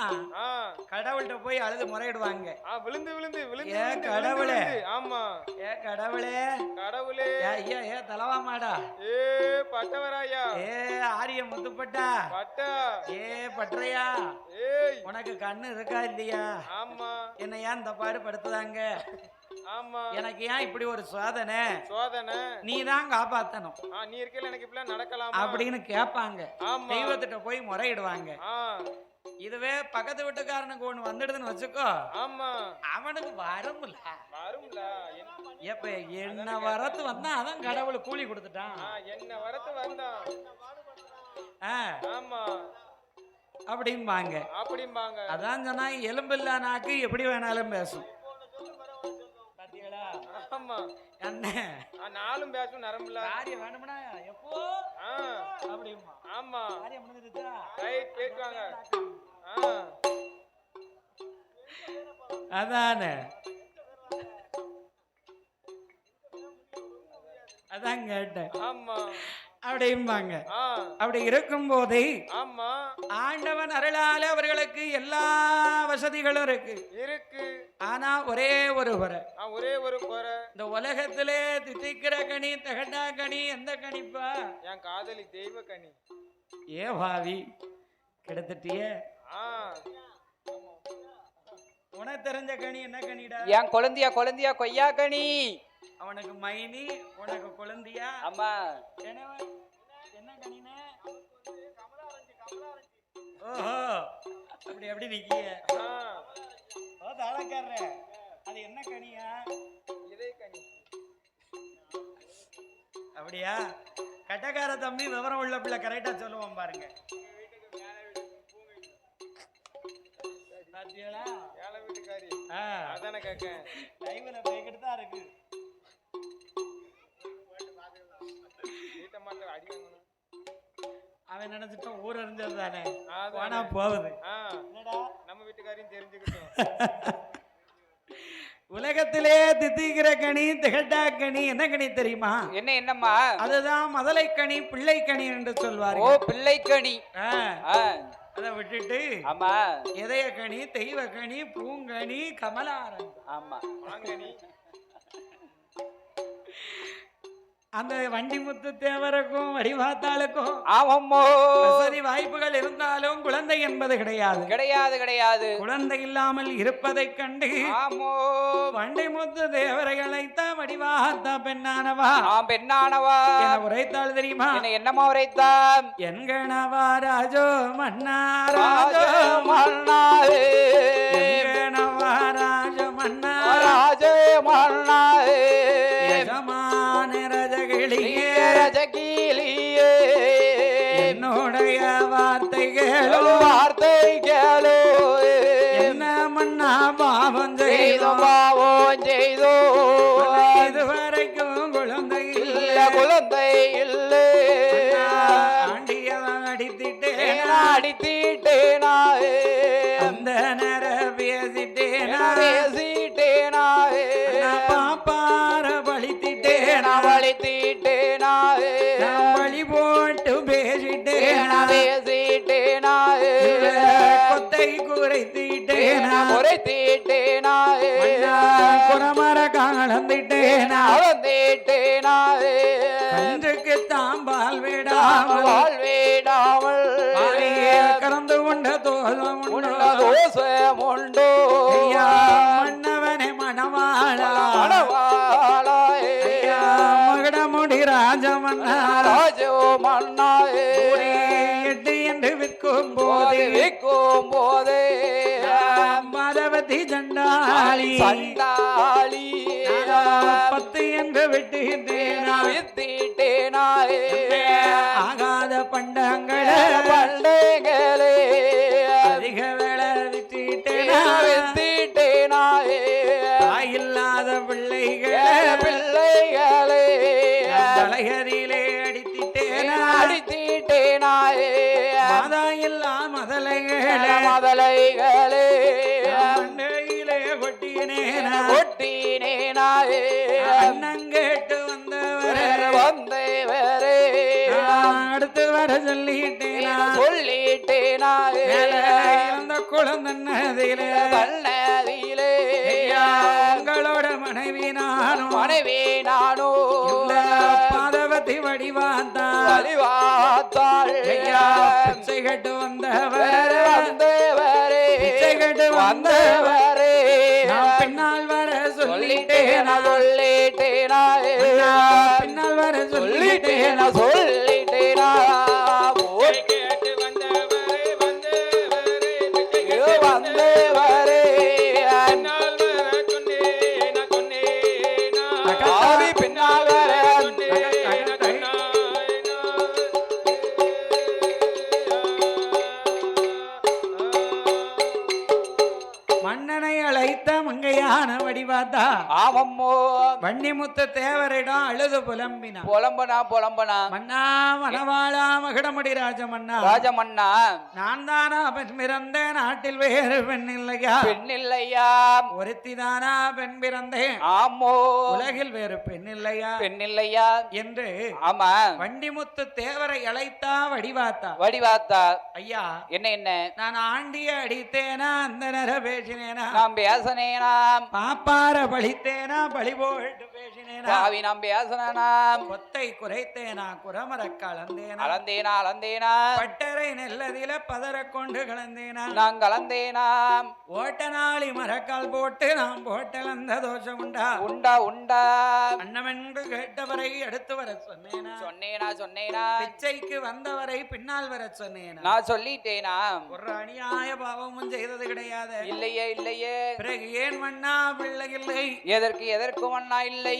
கடவுள்கிட்ட போய் அழுது முறையிடுவாங்க. விழுந்து விழுந்து விழுந்து ஏ கடவுளே, ஆமா ஏ கடவுளே ஐயா, ஏ தலவாமாடா, ஏ பட்டவராயா, ஏ ஆரிய முத்துப்பட்டா பட்டா, ஏ பட்டறையா, ஏய் உனக்கு கண்ணு இருக்கா இல்லையா? ஆமா, என்ன ஏன் இந்த பாடு படுத்துதாங்க? ஆமா, எனக்கு ஏன் இப்படி ஒரு சோதனை? நீ தான் காப்பாத்தணும். நீ இருக்கல எனக்கு இப்படி நடக்கலாம் அப்படின்னு கேட்பாங்க. தெய்வத்திட்ட போய் முறையிடுவாங்க. இதுவே பக்கத்து வீட்டுக்காரனுக்கு ஒண்ணு வந்துடுதுன்னு வச்சுக்கோ, ஆமா அவனுக்கு வரும்ல. எப்ப என்ன வரத்து வந்தா அதான் கடவுள் கூலி கொடுத்துட்டான். என்ன வரத்து வந்தா ஆமா அப்படிம்பாங்க. அதான் சொன்னா எலும்பில்லா நாக்கு எப்படி வேணாலும் பேசும். நாளும் பேசும் நரம்புல காரியம் வேணும்னா எப்போ அப்படிமா. ஆமா, காரியம் முடிஞ்சிருச்சா ரைட் கேக்குவாங்க. அதானே, அதான் கேட்டேன். ஆமா அப்படிம்பாங்க. அப்படி இருக்கும் போதே ஆமா ஆண்டவன் அருளால அவர்களுக்கு எல்லா வசதிகளும் இருக்கு. ஆனா ஒரே ஒரு குறை. இந்த உலகத்திலே தித்திக்கிற கனி தகட்டா கனி எந்த கனிப்பா? என் காதலி தெய்வ கனி. ஏ பாவி கெடுத்துட்டியே. உனக்கு தெரிஞ்ச கனி என்ன கனிடா? என் குழந்தையா கொய்யா கனி. அவனுக்கு மைனி, உனக்கு குழந்தையா? ஆமா. என்ன கனினே? ஓஹோ, அப்படி எப்படி நிக்கிய? ஓ தாளக்காரரே, அது என்ன கனியா? இதே கனி. அப்படியா? கட்டக்கார தம்பி விவரம் உள்ள பிள்ளை கரெக்டா சொல்லுவோம் பாருங்க. பாத்தியாளா? ஏழை வீட்டுக்காரி. அதானே கேக்கேன். லைவ்ல பேக்கிட்டு தான் இருக்கு. அவன் நினைச்சிட்டு ஊர் அறிஞ்சது தானே, போனா போகுது. நம்ம வீட்டுக்காரையும் தெரிஞ்சுக்கிட்டோம். உலகத்திலே தித்திக்கிற கனி திகட்டா கனி என்ன கனி தெரியுமா? என்னம்மா? அதுதான் மதலை கனி, பிள்ளை கனி என்று சொல்வார். ஓ, பிள்ளை கனி. அதை விட்டுட்டு ஆமா இதய கனி, தெய்வ கனி, பூங்கனி, கமலாரன். ஆமா, அந்த வண்டிமுத்து தேவருக்கும் வடிவாத்தாளுக்கும் வசதி வாய்ப்புகள் இருந்தாலும் குழந்தை என்பது கிடையாது. குழந்தை இல்லாமல் இருப்பதை கண்டு வண்டிமுத்து தேவரை அழைத்த வடிவாத்தா பெண்ணானவா என உரைத்தாள் தெரியுமா? என்னமா உரைத்தான்? என்கணவா ராஜோ மன்னா என்கணவா ராஜோ மன்னா என்னுடைய வார்த்தை கேளோ என்ன மன்னா பாவம் செய்தோ இதுவரைக்கும் குழந்தை இல்லை. ஆண்டியவன் அடித்திட்டே அந்த நேர பேசிட்டேனா பேசிட்டேனாயே பாப்பார பழித்திட்டேனா வழித்திட்டேனாயே வழி போட்டு பேசிட்டேனா பேசிட்டேனாயே கொத்தை குறைத்திட்டேனா குறைத்திட்டேனாயே குறமர கலந்திட்டேனா வந்திட்டேனாயே கன்றுக்கு தாம்பால் விடாமல் வாழ்வேடாமல் கலந்து கொண்ட தோஷம் உண்டோ தோசமுண்டோ மன்னவனே மணவாளா மணவாளாயே மகடமுடி ராஜமன்னா ராஜோ மன்னாயே எட்டு என்று விற்கும் போது விற்கும் போதே மாதவதி சண்டாளி சண்டாளி 10 என்று விட்டுகின்றேனா வித்திட்டேனாயே ஆகாத பண்டங்களே பண்டங்களே அதிக வேலை விட்டுட்டேனா வித்திட்டேனாயே தாயில்லாத பிள்ளைகளே பிள்ளைகளே தலைகரியிலே அடித்திட்டேனா அடித்திட்டேனாயே மாதா இல்லா மதலைகளே மதலைகளே மண்டையிலே கொட்டினேனா ஒட்டினேனாயே அண்ணங்கேட்டு வந்தவரே வந்தேவரே அடுத்து வர சொல்லிட்டேனா சொல்லிட்டேனாயே இறந்த குழந்தன்னதிலே தன்னதிலே உங்களோட மனைவி நானும் மனைவி நானோ பாதவதி வடிவாத்தான் வழிவாத்தாள் பிச்சை கட்டு வந்தவர் வந்தவரே பிச்சை கட்டு வந்தவரே பின்னால் வர சொல்லிட்டேனா சொல்லிட்டேனாயே பின்னால் வர சொல்லிட்டேனா சொல்லிட்டேனா கேட்டு வந்தவரே வந்தவரே வந்தவரே நாள் வர சொன்னேனா சொன்னேனா ஆவி பின்னால் வர மன்னனை அழைத்த மங்கையான வடிவாத்தா ஆமம்மோ வன்னிமுத்து தேவரிடம் அழுது புலம்பினா புலம்பனா மன்னா மணவாளா மகுடமுடி ராஜமன்னா ராஜமன்னா நான் தானா பெண் பிறந்த நாட்டில் வேறு பெண் இல்லையா பெண்ணில்லையா ஒருத்தி தானா பெண் பிறந்தேன் ஆமோ உலகில் வேறு பெண் இல்லையா பெண்ணில்லையா என்று ஆமா வண்டிமுத்து தேவரை அழைத்தா வடிவாத்தா வடிவாத்தா ஐயா என்ன நான் ஆண்டிய அடித்தேனா அந்த நேர பேசினேனா நாம் பேசனேனா பாப்பார பழித்தேனா பழி போட்டு பேசினேனா பாவி நாம் பேசனாம் கொத்தை குறைத்தேனா குறமர கலந்தேனா அளந்தேனா பட்டறை நெல்லதில பதற கொண்டு கலந்தேனா நான் கலந்தேனாம் ஓட்ட நாளி மரக்கால் போட்டு நாம் போட்டலந்த தோஷம் உண்டா உண்டா அன்னமென்று கேட்டவரை எடுத்து வர சொன்னேனா சொன்னேனா பிச்சைக்கு வந்தவரை பின்னால் வர சொன்னேனா நான் சொல்லிட்டேனா ஒரு அநியாய பாவமும் செய்தது கிடையாது இல்லையே பிறகு ஏன் மன்னா பிள்ளை இல்லை எதற்கு மண்ணா இல்லை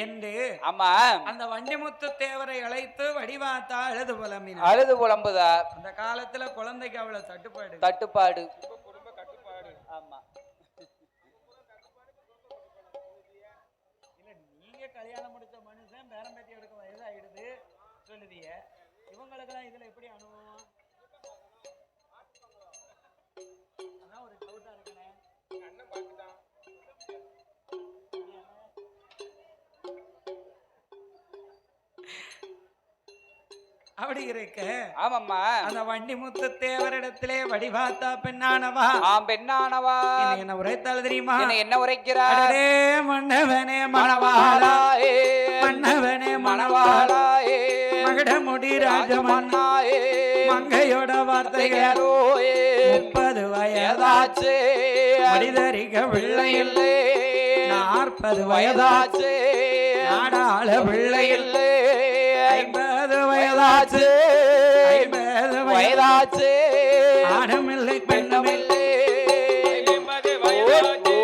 என்று ஆமா அந்த வண்டிமுத்து தேவரை அழைத்து வடிவாத்தா அழுது புலம்பினார் அழுது புலம்புதா அந்த காலத்துல குழந்தைக்கு அவ்வளவு தட்டுப்பாடு குடும்ப கட்டுப்பாடு ஆமா இல்ல நீங்க கல்யாணம் முடிச்ச மனுஷன் பேரம்பேத்தி எடுக்க வயதாயிடுது சொல்லுதிய இவங்களுக்கெல்லாம் இதுல எப்படி அனுபவம் அதான் ஒரு டவுட்டா இருக்கனே அண்ணன் பார்த்துட்டான் அப்படி இருக்க ஆமாம்மா அந்த வண்டிமுத்து தேவரிடத்திலே வடிவாத்தா பெண்ணானவா பெண்ணானவா என்ன உரைத்தாள் தெரியுமா என்ன உரைக்கிறார் மன்னவனே மணவாளா மன்னவனே மணவாளாயே மகுடமுடி ராஜமன்னாயே மங்கையோட வார்த்தைகளோ 30 வயதாச்சு மனிதரிக பிள்ளை இல்லை 40 வயதாச்சு நாடாள பிள்ளை இல்லை 50 வயதாச்சு 50 வயதாச்சு ஆடமில்லை பெண்ணமில்லை 50 வயதாச்சு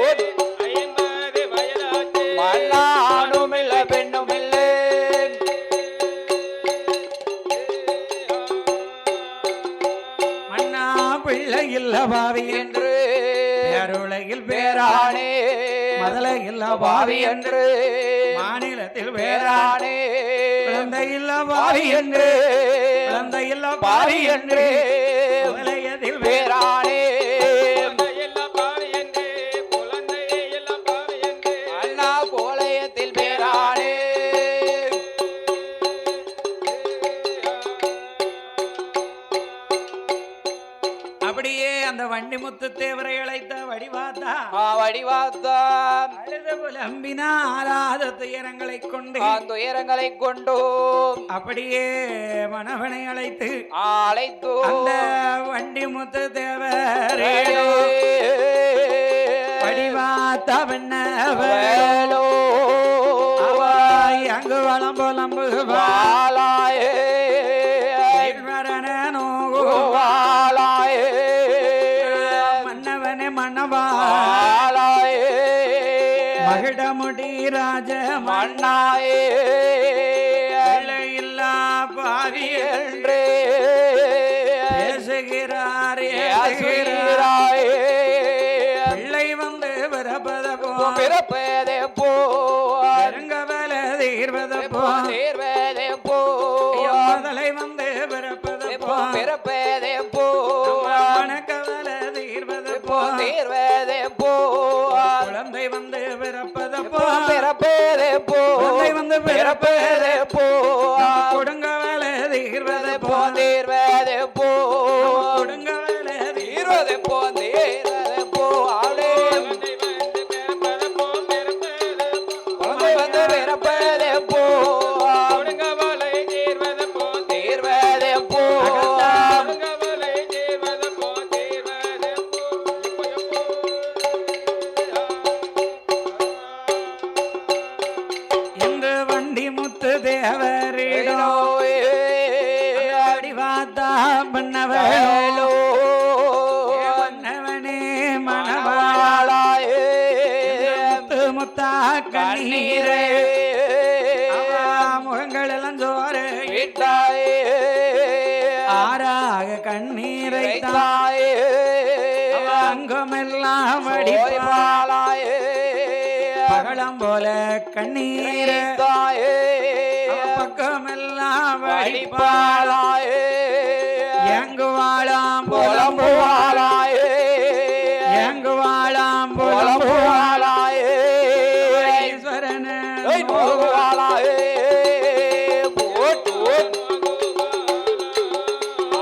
50 வயதாச்சு மண்ணானுமில்லை பெண்ணுமில்லை மன்னா பிள்ளை இல்ல பாவி என்று பேருலகில் பேரானே மதலை இல்ல பாவி பாவி என்று மாநிலத்தில் பேரானே குழந்தை இல்ல பாவி என்று குழந்தை இல்ல பாவி என்று வலயத்தில் பேரானே அப்படியே அந்த வண்டி முத்து தேவரை அழைத்த வடிவாத்தா வடிவாத்தா அழுத புலம்பினாராத துயரங்களை கொண்டு துயரங்களை கொண்டு அப்படியே மணவனை அழைத்து அழைத்து அந்த வண்டி முத்து தேவரே வடிவாத்தா பண்ணவேலோ அங்கு வளம் புலம்பு வாலாயே வாலாயே மன்னவனே மன்னவா வாலாயே மகிடமுடி ராஜ மண்ணாயே இல்லா பாவி என்றே பேசுகிறார் ஏசுகிறாயே பிள்ளை வந்து பிறப்பத பிறப்பதே போ பெருங்கவல தீர்வத தீர்வதே போ முதலை வந்து பிறப்பத பிறப்பதே போ மனக்கவல தீர்வத தீர்வதே போ குழந்தை வந்து பிறப்பத பிறப்பதே போ குழந்தை வந்து பிறப்பதே போ கொடுங்கவல தீர்வத தீர்வதே போ கொடுங்கவல தீர்வதே போ தீர்வதே போ ஆளே குழந்தை வந்து பிறப்பதே போ கொடுங்கவலை தீர்வது போ தீர்வதே போ கொடுங்கவலை தீர்வது போ தீர்வது போ இந்த வண்டி முத்து தேவரிடோ வடிவாத்தா பண்ணவேலோ மன்னவனே மணவாளாயே முத்து முத்தா கண்ணீரே முகங்கள் எல்லாம் சோறு விட்டாயே ஆறாக கண்ணீரை தாயே அங்கமெல்லாம் வடிப்பா ஓய்வாளாயே பகலம் போல கண்ணீரை தாயே பக்கமெல்லாம் வடிப்பா வடிப்பாளாயே எங்கு வாழாம் புலம்புவாளாயே எங்கு வாழாம் புலம்புவாளாயே ஈஸ்வரன நோகுவாளாயே போட்டு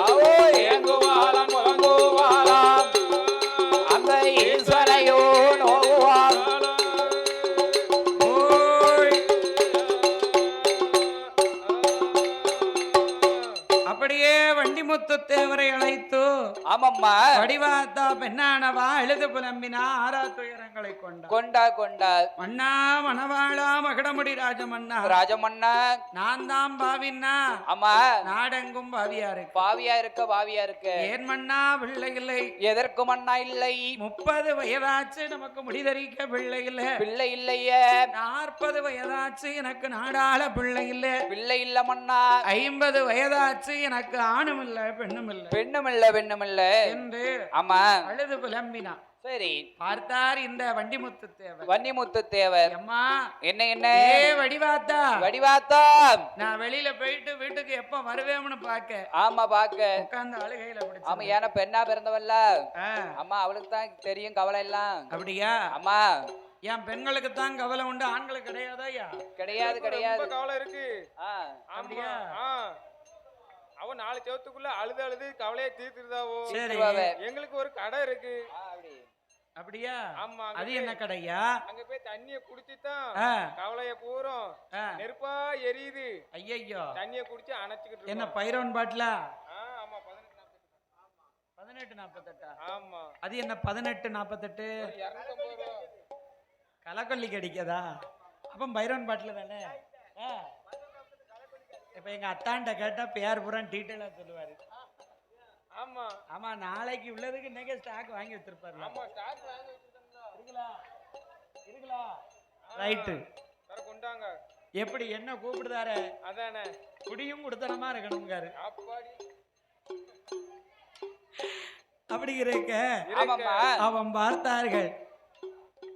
அவோ எங்குவாளாம் புலம்புவாளாம் அந்த ஈஸ்வரையோ நோகுவாள் அப்படியே வண்டி முத்து தேவரை அழைத்து ஆமம்மா வடிவாத்தா பெண்ணானவா எழுது புலம்பினா ஆறா துயரங்களை கொண்டா கொண்டா மன்னா மணவாளா மகடமுடி ராஜமன்னா ராஜமன்னா நான் தான் பாவின்னா ஆமா நாடெங்கும் பாவியா இருக்கு பாவியா இருக்க ஏன் மன்னா பிள்ளை இல்லை எதற்கு மண்ணா இல்லை 30 வயதாச்சு நமக்கு முடிதறிக்க பிள்ளை இல்லை பிள்ளை இல்லையே 40 வயதாச்சு எனக்கு நாடாள பிள்ளை இல்லை பிள்ளை இல்ல மண்ணா 50 வயதாச்சு எனக்கு ஆணும் இல்ல பெண்ணும் இல்ல பெண்ணுமில்ல என்று ஆமா அழுது புலம்பினா சரி பார்த்தார் இந்த வண்டிமுத்து தேவர் வன்னிமுத்து தேவர் அம்மா என்ன வடிவாத்தா வடிவாத்தா நான் வெளியில போயிட்டு வீட்டுக்கு எப்ப வருவேன்னு பாக்க ஆமா பாக்க உட்கார்ந்து அழுகையில பிடிச்சு ஆமா ஏன்னா பெண்ணா பிறந்தவல்ல ஆ, ஆமா அவளுக்கு தான் தெரியும் கவலை எல்லாம் அப்படியா ஆமா என் பெண்களுக்கு தான் கவலை உண்டு ஆண்களுக்கு கிடையாதாயா கிடையாது ரொம்ப கவலை இருக்கு ஆ, ஆமா அவன் 4 செவத்துக்குள்ள அழுது கவலையை தீர்த்துதாவோ சரி திருவாவே. எங்களுக்கு ஒரு கடை இருக்கு அப்படி அப்படியா ஆமா அது என்ன கடையா அங்க போய் தண்ணிய குடிச்சுதான் ஆ, கவலைய பூரம் ஆ, நெருப்பா எரியுது ஐயையோ தண்ணிய குடிச்சு அணைச்சுக்கிட்டு என்ன இருக்கோம். பைரோன் பாட்டிலா ஆமா 1848 ஆமா அது என்ன 1848 250 ரூபா. கலக்கொல்லி கிடைக்காதா அப்ப பைரோன் பாட்டில் தானே ஆ. இப்ப எங்க அத்தான்ட்ட கேட்டா பேர் பூரா டீட்டெயிலா சொல்லுவாரு ஆமா ஆமா நாளைக்கு உள்ளதுக்கு இன்னைக்கு ஸ்டாக் வாங்கி வச்சிருப்பாரு ஆமா ஸ்டாக் வாங்கி வச்சிருந்தோம் இருக்குலா ரைட்டு வேற கொண்டாங்க எப்படி என்ன கூப்பிடுதாரு அதானே குடியும் குடுத்தனமா இருக்கணுங்காரு அப்பாடி அப்படி இருக்க ஆமாம்மா அவன் பார்த்தார்கள்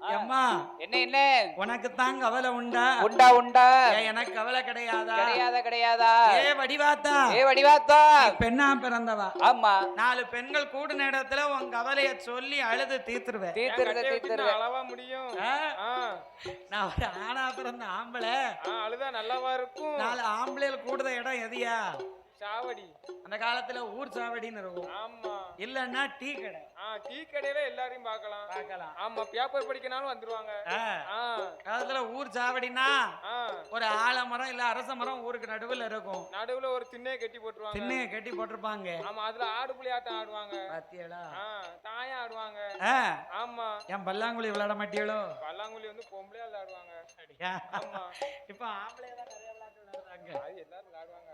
அம்மா என்ன உனக்கு தான் கவலை உண்டா உண்டா ஏன் எனக்கு கவலை கிடையாதா கிடையாதா ஏ வடிவாத்தா வடிவாத்தா பெண்ணா பிறந்தவா ஆமா 4 பெண்கள் கூடின இடத்துல உன் கவலைய சொல்லி அழுது தீர்த்துருவேன் தீர்த்துருவேன் அளவா முடியும் நான் ஒரு ஆணா பிறந்த ஆம்பளை அழுதா நல்லாவா இருக்கும் 4 ஆம்பளைகள் கூடுத இடம் எதியா சாவடி. அந்த காலத்துல ஊர் சாவடின்னு இருக்கும். ஆமா. இல்லன்னா டீ கடை. டீ கடையில எல்லாரையும் பார்க்கலாம். ஆமா, பேப்பர் படிக்கனாலும் வந்துருவாங்க. காலத்துல ஊர் சாவடினா ஒரு ஆலமரம் இல்ல அரச மரம் ஊருக்கு நடுவுல இருக்கும். நடுவுல ஒரு திண்ணைய கட்டி போட்டுருவாங்க. திண்ணைய கட்டி போட்டிருப்பாங்க. ஆமா, அதுல ஆடு புலி ஆட்டம் ஆடுவாங்க. பாத்தியடா? தாயா ஆடுவாங்க. ஆமா. என் பல்லாங்குழி விளையாட மாட்டியளோ? பல்லாங்குழி வந்து பொம்பளையா விளையாடுவாங்க. ஆமா. இப்ப ஆம்பளை தான் நிறைய விளையாட்டு விளையாடுறாங்க. அது எல்லாரும் விளையாடுவாங்க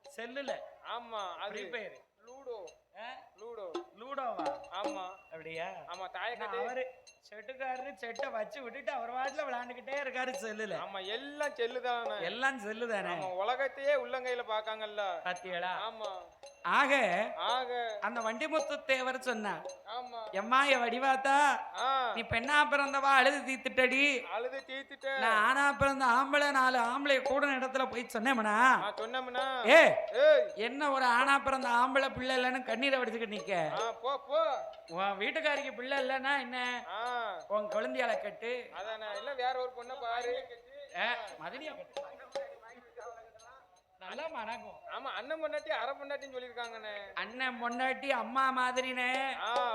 செல்லுல. ஆமா, அது பேரு லூடோ. லூடோ. லூடோவா? ஆமா. அப்படியா? ஆமா, தாய கட்டி அவரு செட்டுக்காரரு செட்டை வச்சு விட்டுட்டு அவர் வாட்டில விளையாண்டுக்கிட்டே இருக்காரு செல்லுல. ஆமா, எல்லாம் செல்லுதானே. எல்லாம் செல்லுதானே. உலகத்தையே உள்ளங்கையில பாக்காங்கல்ல. பாத்தியடா? ஆமா. ஆக அந்த வண்டிமுத்து தேவர் சொன்னார், எம்மாய வடிவாத்தா, நீ பெண்ணா பிறந்தவா அழுது தீத்துட்டடி. அழுது தீத்துட்ட. நான் ஆனா பிறந்த ஆம்பளை 4 ஆம்பளை கூட இடத்துல போய் சொன்னேம்னா, ஏ என்ன ஒரு ஆனா பிறந்த ஆம்பளை பிள்ளை இல்லைன்னு கண்ணீரை வடிச்சுக்கிட்டு நிக்க. உன் வீட்டுக்காரிக்கு பிள்ளை இல்லைன்னா என்ன, உன் குழந்தையால கட்டு. அதானே, இல்ல வேற ஒரு பொண்ணை பாரு. மதினியா கட்டு. நல்லா மணக்கும். ஆமா, அண்ணன் பொண்டாட்டி அரை பொண்டாட்டின்னு சொல்லிருக்காங்கண்ணே. அண்ணன் பொண்டாட்டி அம்மா மாதிரினே.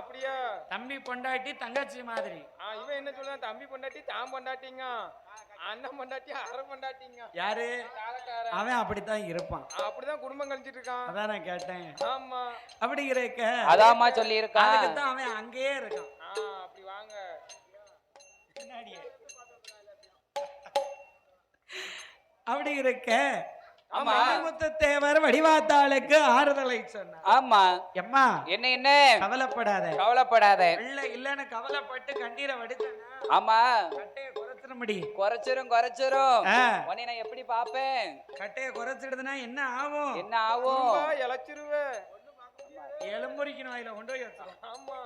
அப்படியா? தம்பி பொண்டாட்டி தங்கச்சி மாதிரி. இவன் என்ன சொல்றான், தம்பி பொண்டாட்டி தான் பொண்டாட்டிங்க, அண்ணன் பொண்டாட்டி அரை பொண்டாட்டிங்க. யாரு? அவன் அப்படித்தான் இருப்பான். அப்படிதான் குடும்பம் கழிச்சிட்டு இருக்கான். அதான் நான் கேட்டேன். ஆமா. அப்படி இருக்க அதாம்மா சொல்லி இருக்கான். அதுக்குத்தான் அவன் அங்கேயே இருக்கான். அப்படி வாங்க பின்னாடியே. அப்படி இருக்க தேவர் வடிவாத்தாளுக்கு ஆறுதலை சொன்னார். ஆமா. எம்மா, என்ன கவலைப்படாத. பிள்ளை இல்லன்னு கவலைப்பட்டு கண்ணீரை வடிச்சனா, ஆமா, கட்டைய குறைச்சிருமடி. குறைச்சிரும் உன்னை நான் எப்படி பாப்பேன்? கட்டைய குறைச்சிடுதுன்னா என்ன ஆகும்? இளைச்சிருவே. எலும்புரிக்கணும், அதுல கொண்டு போய் வச்சிடும். ஆமா.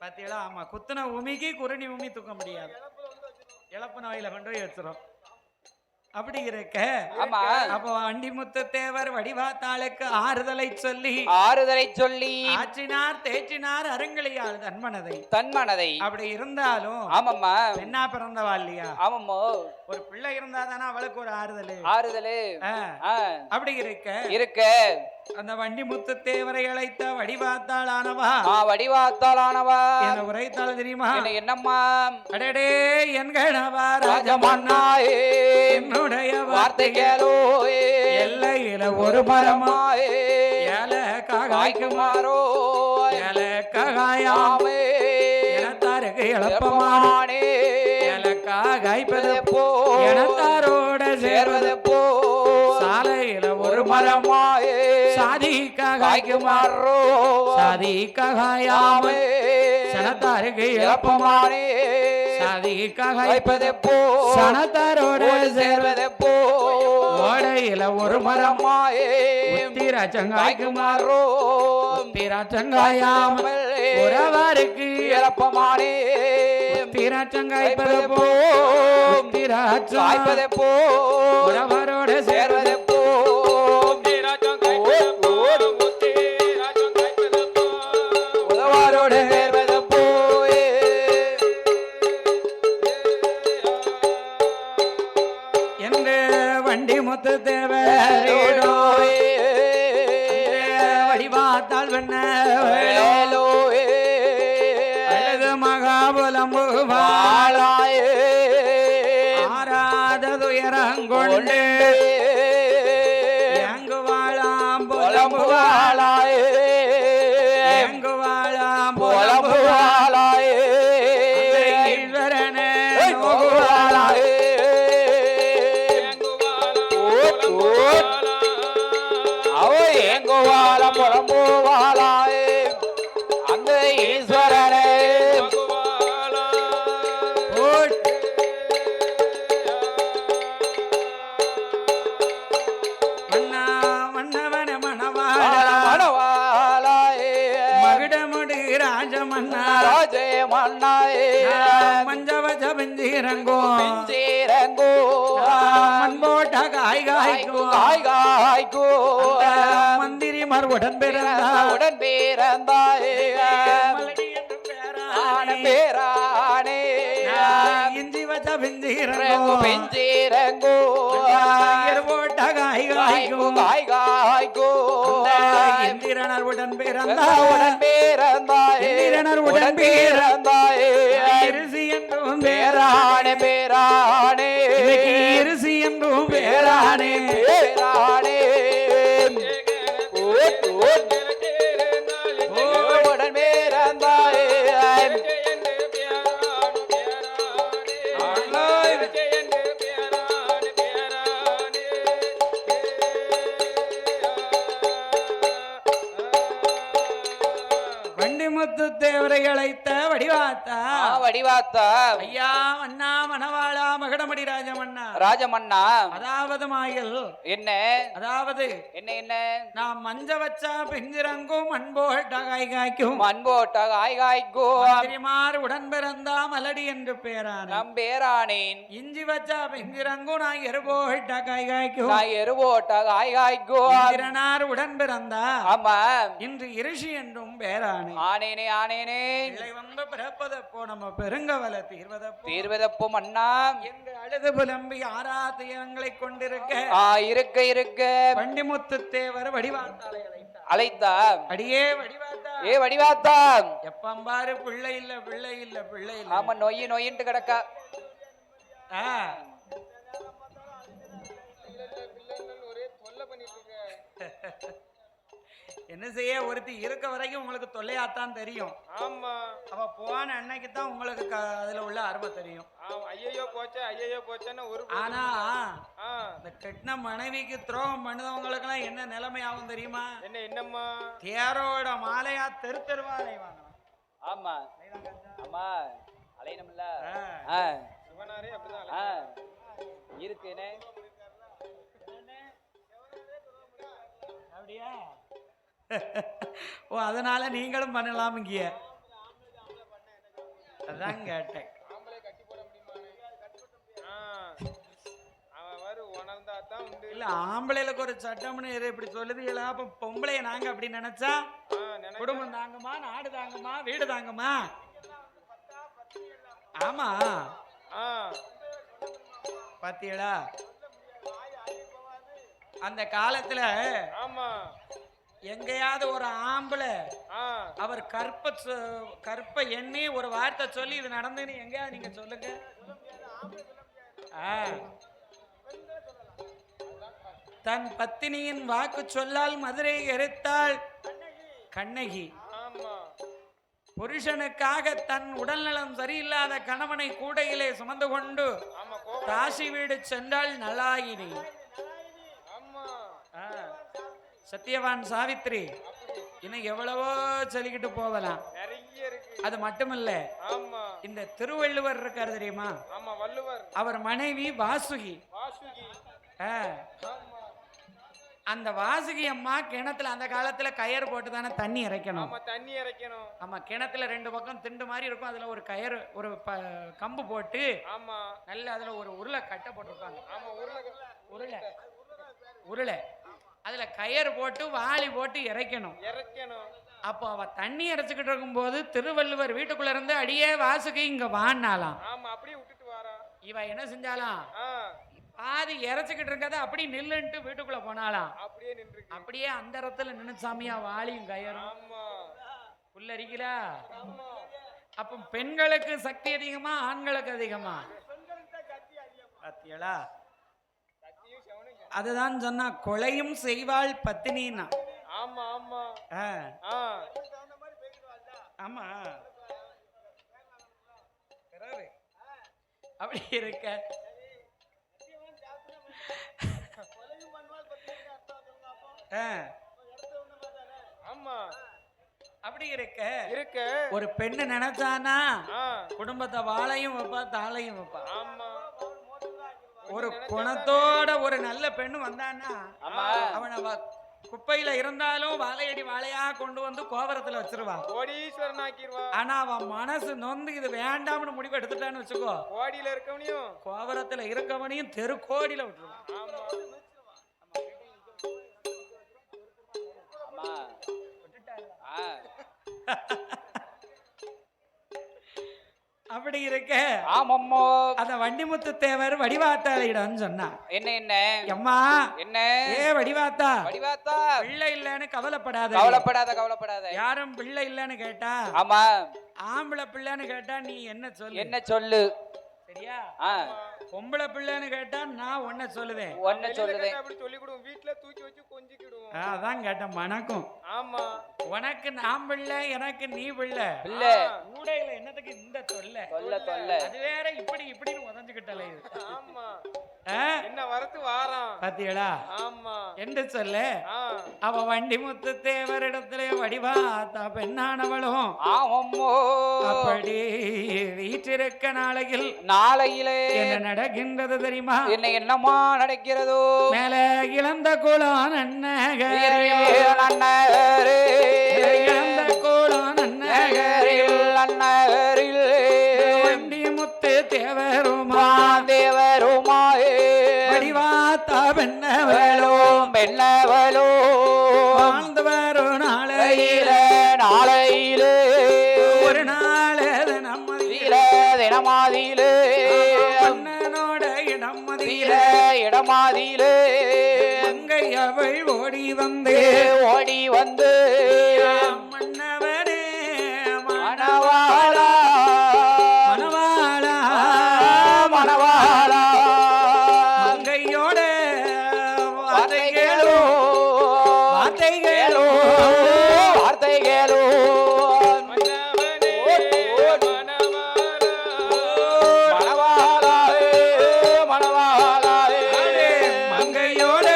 பாத்தீங்களா? ஆமா, குத்துன உமிக்கு குருணி உமி தூக்க முடியாது. இழப்பு நோயில கொண்டு போய் வச்சிரும். அப்படி இருக்க அப்போ வண்டிமுத்து தேவர் வடிவாத்தாளுக்கு ஆறுதலை சொல்லி ஆற்றினார் தேற்றினார் அருங்கலியால் தன்மனதை. அப்படி இருந்தாலும் ஆமாம்மா, பெண்ணா பிறந்தவா இல்லையா? ஆமாம்மா, ஒரு பிள்ளை இருந்தாதானே அவளுக்கு ஒரு ஆறுதல். அப்படி இருக்க அந்த வண்டிமுத்து தேவரை அழைத்த வடிவாத்தாளானவா என்ன உரைத்தாள் தெரியுமா? என்னம்மா? அடடே என்கணவா ராஜமன்னாயே, என்னுடைய வார்த்தை கேளோ, எல்லையில ஒரு மரமாயே காய்க்குமாரோ, காயாமே எனத்தாருக்கு இழப்பமானே, காய்ப்பது போ எனத்தாரோட சேர்வது போ, சாலையில ஒரு மரமாயே சாதி காய்க்குமாரோ, சாதி காயாமே சனத்தாருக்கு இழப்பமானே, சாதி காய்ப்பது போ சனத்தாரோட சேர்வது போ, ஓடையில ஒரு மரமாயே உத்திராச்சங்காய்க்குமாரோ, உத்திராச்சங்காயாமல் உறவாருக்கு இழப்பமானே, உத்திராச்சங்காய்ப்பது போ உத்திராச்சங்காய்ப்பது போ உறவரோட சேர்வது போ, உறவாரோட சேர்வது போ. என்று வண்டிமுத்து தேவரோ வடிவாத்தாள் வெண்ண அழகு மகாபுலம்பு வாழாயே ஆராத துயரங்கொண்டு எங்கு வாழாம் புலம்பு வாழாயே, எங்கு வாழாம் புலம்பு வாழாயே, ஈஸ்வரனே வாழாயே, எங்கு வாழம் புலம்பு வாழாயே, அந்த ஈஸ்வரனே மஞ்சவஜ பிஞ்சிரங்கோ மண்போட்ட காய்காய்கோ மந்திரிமார் உடன் பிறந்தாயே பேரானே இஞ்சி வச்ச பிஞ்சிரங்கோ போட்ட காய்காய்கோ காய்க்கும் காய் காய்க்கும் இந்திரனர் உடன் உடன் பிறந்தாயே இந்திரனர் உடன் உடன் பிறந்தாயே இருசி என்றும் பேரானே பேரானே இருசி என்றும் பேரானே பேரானே உடன் பிறந்தாயே வண்டிமுத்து தேவரை அழைத்த வடிவாத்தா வடிவாத்தா ஐயா மன்னா மணவாளா மகடமடி ராஜமன்னா ராஜமன்னா அதாவது மாயல் என்ன அதாவது என்ன என்ன நான் மஞ்ச வச்சா பெஞ்சிரங்கும் மண்போட்ட காய் காய்க்கும் மண்போட்ட காய் காய்க்கும் மந்திரிமார் உடன் பிறந்தா மலடி என்று பேரான நம் பேரானேன் இஞ்சி வச்சா பெஞ்சிரங்கும் நான் எருபோட்ட காய் காய்க்கும் நான் எருவோட்ட காய் காய்க்கும் இந்திரனார் உடன் பிறந்தா ஆமா இன்று இருஷி என்றும் பேரானே ஆனேனே ஆனேனே பிள்ளை வந்து பிறப்பதப்போ நம்ம பெருங்கவல தீர்வதப்போ தீர்வதப்போ மன்னா என்று அழுது புலம்பி ஆறா துயரங்களை கொண்டிருக்க இருக்க இருக்க வண்டிமுத்து தேவர் வடிவாத்தாளை அழைத்தா அடியே வடிவாத்தா ஏ வடிவாத்தா எப்பம்பாரு பிள்ளை இல்ல பிள்ளை இல்ல பிள்ளை இல்ல ஆமா நொய்யு நொய்யின்ட்டு கிடக்கா என்ன செய்ய ஒருத்தி இருக்க வரைக்கும் உங்களுக்கு தொல்லையாத்தான் தெரியும். ஆமா அவ போன அன்னைக்கு தான் உங்களுக்கு அதுல உள்ள அருமை தெரியும். ஐயோ போச்சே ஐயோ போச்சேன்னு ஒரு ஆனா இந்த கெட்டின மனைவிக்கு துரோகம் பண்ணுதவங்களுக்கு எல்லாம் என்ன நிலைமை ஆகும் தெரியுமா? என்ன என்னம்மா தேரோட மாலையா தெரு தெருவா அலைவாங்க. ஆமா ஆமா அலையணும்ல சிவனாரே அப்படிதான் இருக்குனே அப்படியா? ஓ அதனால நீங்களும் பண்ணலாம் இங்க. அதான் கேட்டேன். இல்ல ஆம்பளைகளுக்கு ஒரு சட்டம்னு இப்படி சொல்லுது. அப்ப பொம்பளைய நாங்க அப்படி நினைச்சா குடும்பம் தாங்குமா, நாடு தாங்குமா, வீடு தாங்குமா? ஆமா பாத்தீங்களா அந்த காலத்துல எங்கேயாவது ஒரு ஆம்பளை அவர் கற்ப எண்ணி ஒரு வார்த்தை சொல்லி இது நடந்துன்னு எங்கேயாவது நீங்க சொல்லுங்க. தன் பத்தினியின் வாக்கு சொல்லால் மதுரை எரித்தாள் கண்ணகி. புருஷனுக்காக தன் உடல்நலம் சரியில்லாத கணவனை கூடையிலே சுமந்து கொண்டு காசி வீடு சென்றாள் நலாயினி. சத்தியவான் சாவித்ரி இன்னும் எவ்வளவோ சொல்லிக்கிட்டு போகலாம். அது மட்டுமல்ல, இந்த திருவள்ளுவர் இருக்காரு தெரியுமா? அவர் மனைவி வாசுகி. அந்த வாசுகி அம்மா கிணத்துல அந்த காலத்துல கயிறு போட்டு தானே தண்ணி இறைக்கணும். ஆமா கிணத்துல ரெண்டு பக்கம் திண்டு மாதிரி இருக்கும். அதுல ஒரு கயிறு ஒரு கம்பு போட்டு நல்ல அதுல ஒரு உருளை கட்டை போட்டிருப்பாங்க. உருளை அதுல கயிறு போட்டு வாளி போட்டு இறைக்கணும். அப்போ அவ தண்ணி இறைச்சுக்கிட்டு இருக்கும் போது திருவள்ளுவர் வீட்டுக்குள்ள இருந்து அடியே வாசுகி இங்க வான்னாலாம். இவ என்ன செஞ்சாலாம், பாதி இறைச்சுக்கிட்டு இருக்கத அப்படி நில்லுன்ட்டு வீட்டுக்குள்ள போனாலாம். அப்படியே அந்த இடத்துல நின்று சாமியா வாளியும் கயிறும் புல்லரிக்கலா. அப்ப பெண்களுக்கு சக்தி அதிகமா ஆண்களுக்கு அதிகமா? பாத்தியலா? அதுதான் சொன்னா கொலையும் செய்வாள் பத்தினா. ஆமா ஆமா ஆமா அப்படி இருக்க அப்படி இருக்க ஒரு பெண்ணு நினைச்சானா குடும்பத்தை வாழையும் வைப்பா தாளையும் வைப்பா. ஒரு குணத்தோட ஒரு நல்ல பெண்ணு வந்தானா அவனை குப்பையில இருந்தாலும் வாழையடி வாழையா கொண்டு வந்து கோபுரத்துல வச்சிருவா. ஆனா அவன் மனசு நொந்து இது வேண்டாம்னு முடிவு எடுத்துட்டான்னு வச்சுக்கோ, கோடியில இருக்கவனையும் கோபுரத்துல இருக்கவனையும் தெரு கோடியில விட்டுருவான். அப்படி இருக்க ஆமம்மோ அந்த வண்டிமுத்து தேவர் வடிவாத்தாளிடம் சொன்னா என்ன என்ன அம்மா என்ன வடிவாத்தா வடிவாத்தா பிள்ளை இல்லன்னு கவலைப்படாத கவலைப்படாத யாரும் பிள்ளை இல்லன்னு கேட்டா ஆமா ஆம்பளை பிள்ளைன்னு கேட்டா நீ என்ன சொல்லு என்ன சொல்லு சரியா பொம்பளை பிள்ளைன்னு கேட்டா நான் ஒன்ன சொல்லுவேன் அப்படி சொல்லி கொடுவோம் வீட்டுல தூக்கி வச்சு கொஞ்சிக்கிடுவோம் அதான் கேட்டேன் மணக்கும் ஆமா உனக்கு நான் பிள்ளை எனக்கு நீ பிள்ளை பிள்ளை ஊடையில என்னத்துக்கு இந்த தொல்லை அது வேற இப்படின்னு உதஞ்சுக்கிட்டல இது ஆமா என்ன வரத்து வாரம் பாத்தியடா ஆமா என்று சொல்ல அவ வண்டி முத்து தேவரிடத்திலே வடிவாத்தா பெண்ணானவளும் ஆமம்மோ அப்படி வீற்றிருக்க நாளையிலே என்ன நடக்கின்றது தெரியுமா என்னமா நடக்கிறதோ மேல இழந்த குலம் நன்னகரே இழந்த குலம் நன்னகரில் வண்டி முத்து தேவருமாயே வடிவாத்தா பெண்ணவளோ வாழ்ந்து வரும் நாளையிலே ஒரு நாள் தினமாதியிலே மன்னனோட இடமாதியிலே அங்கை அவள் ஓடி வந்து மன்னவனே மணவாளா அங்கையோட வார்த்தைகளோ மங்கையோட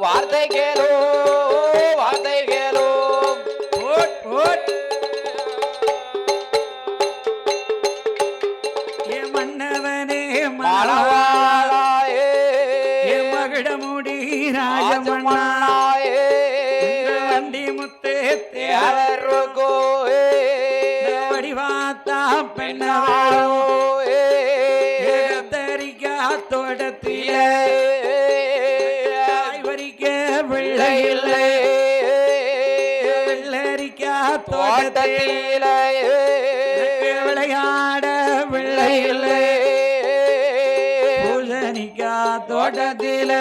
வார்த்தைகளோ மன்னவனே மணவாளாயே மகிடமுடி ராஜமண்ணா வண்டி முத்து வடிவாத்தா பெண்ணாளோ தரிக்கா தோட்டத்தில வரிக்க பிள்ளை இல்லை வெள்ளரிக்கா தோட்டத்தில விளையாட பிள்ளை இல்லை பூசணிக்கா தோட்டத்தில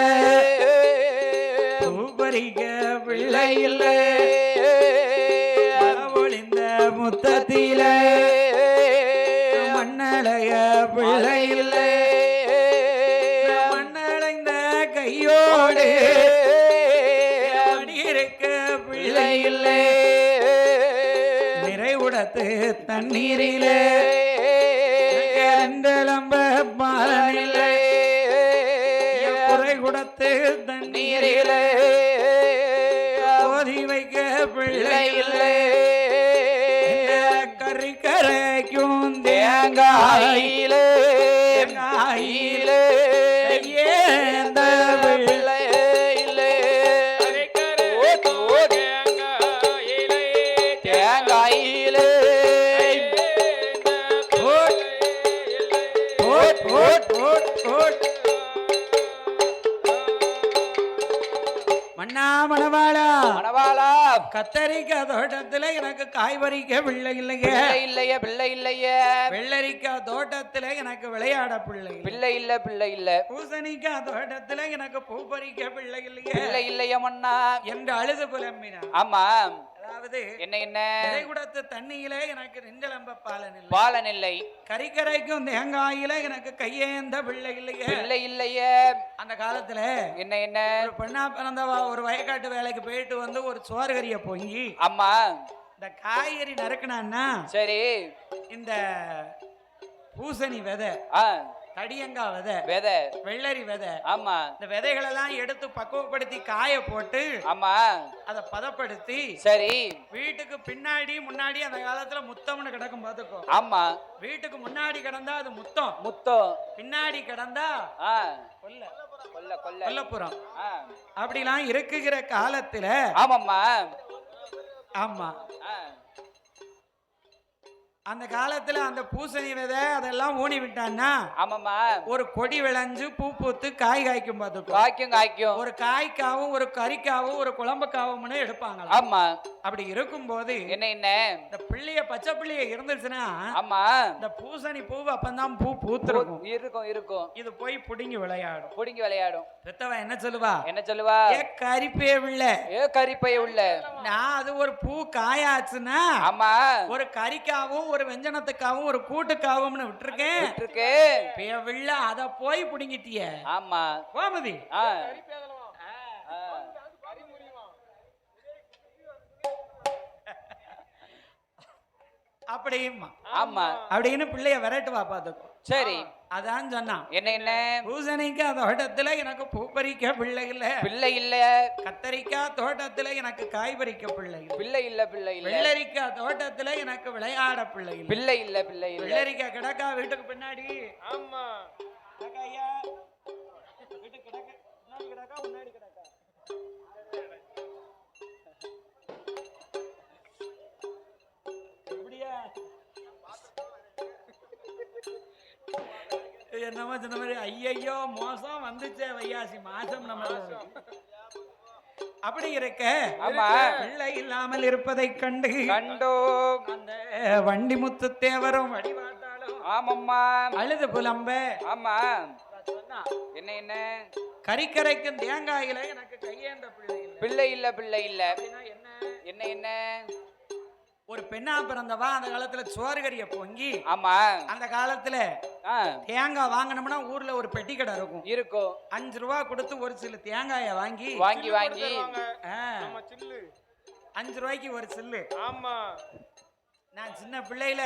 பூப்பறிக்க பிள்ளை இல்லை ஒளிந்த முத்தத்தில மண்ணடைய பிள்ளை இல்லை மண்ணடைந்த கையோடு அடியிருக்க பிள்ளை இல்லை நிறைவுடத்து தண்ணீரிலே ரெண்டலம்ப பாலனில்லை குறை குடத்து தண்ணீரிலே ஓதி வைக்க பிள்ளை இல்லை கறி கரைக்கும் தேங்காயிலே ஏந்த பிள்ளை தேங்காயிலே மன்னா மணவாளா மணவாளா கத்தரிக்காய் தோட்டத்துல எனக்கு காய் பறிக்க பிள்ளை இல்லையே பிள்ளை இல்லையே வெள்ளரிக்காய் தோட்டத்துல எனக்கு விளையாட பிள்ளை இல்ல பூசணிக்காய் தோட்டத்துல எனக்கு பூ பறிக்க பிள்ளை இல்லையே மன்னா என்று அழுது புலம்பினான் ஆமா அதாவது என்ன குடத்து தண்ணியில எனக்கு நெஞ்சலம்ப பாலன் இல்லை கறிக்கரைக்கும் தேங்காயில எனக்கு கையேந்த பிள்ளை இல்லையே அந்த காலத்துல என்ன ஒரு பெண்ணா பிறந்தவா ஒரு வயக்காட்டு வேலைக்கு போயிட்டு வந்து ஒரு சோறு கறிய பொங்கி ஆமா இந்த காய்கறி நறுக்கினான்னா சரி இந்த பூசணி விதை தடியங்காய் விதை வெள்ளரி விதை ஆமா இந்த விதைகள் எல்லாம் எடுத்து பக்குவப்படுத்தி காய போட்டு ஆமா அதை பதப்படுத்தி சரி வீட்டுக்கு பின்னாடி முன்னாடி அந்த காலத்துல முத்தம்னு கிடக்கும் பாத்துக்கோ ஆமா வீட்டுக்கு முன்னாடி கிடந்தா அது முத்தம் பின்னாடி கிடந்தா கொல்லப்புறம் அப்படிலாம் இருக்குகிற காலத்துல ஆமாம்மா ஆமா அந்த காலத்துல அந்த பூசணி விதை அதெல்லாம் ஊனி விட்டான்னா ஆமாம்மா ஒரு கொடி விளைஞ்சு பூ பூத்து காய் காய்க்கும் பார்த்துக்கோ. காய்க்கும் ஒரு காய்க்காவும் ஒரு கறிக்காவும் ஒரு குழம்புக்காவும்னு எடுப்பாங்களா. ஆமா அப்படி இருக்கும்போது என்ன இந்த பிள்ளைய பச்சை பிள்ளைய இருந்துச்சுன்னா ஆமா இந்த பூசணி பூ அப்பந்தான் பூ பூத்துருக்கும். இருக்கும் இது போய் புடுங்கி விளையாடும். பெத்தவன் என்ன சொல்லுவா ஏ கறிப்பே உள்ள கறிப்பைய உள்ள நான் அது ஒரு பூ காயாச்சுன்னா ஆமா ஒரு கறிக்காவும் ஒரு வெஞ்சனத்துக்காவும் ஒரு கூட்டுக்காவும்னு விட்டுருக்கேன். பேவில்ல அத போய் புடுங்கிட்டிய. ஆமா கோமதி அப்படியும் ஆமா அப்படின்னு பிள்ளைய விரட்டுவா பாத்துக்கோ. சரி அதான் சொன்னான். என்ன பூசணிக்காய் தோட்டத்துல எனக்கு பூ பறிக்க பிள்ளை இல்ல. கத்தரிக்காய் தோட்டத்துல எனக்கு காய் பறிக்க பிள்ளை இல்ல. வெள்ளரிக்காய் தோட்டத்துல எனக்கு விளையாட பிள்ளை இல்ல. வெள்ளரிக்காய் கிடக்கா வீட்டுக்கு பின்னாடி. ஆமா வீட்டுக்கு கிடக்கா முன்னாடி கிடக்கா. என்னமோ சொன்ன மாதிரி ஐயையோ மோசம் வந்துச்சே வையாசி மாசம் நம்ம. அப்படி இருக்க பிள்ளை இல்லாமல் இருப்பதை கண்டோ அந்த வண்டி முத்து தேவரும் வடிவாட்டாலும் ஆமம்மா அழுது புலம்ப. ஆமா என்ன கறிக்கரைக்கும் தேங்காயில எனக்கு கையேந்த பிள்ளை இல்ல என்ன ஒரு பெண்ணா பிறந்தவா அந்த காலத்துல சோறு கறிய பொங்கி. ஆமா அந்த காலத்துல தேங்காய் வாங்கணும்னா ஊர்ல ஒரு பெட்டி கடை இருக்கும். 5 ரூபா கொடுத்து ஒரு சில தேங்காய வாங்கி 5 ரூபாய்க்கு ஒரு சில்லு. ஆமா நான் சின்ன பிள்ளையில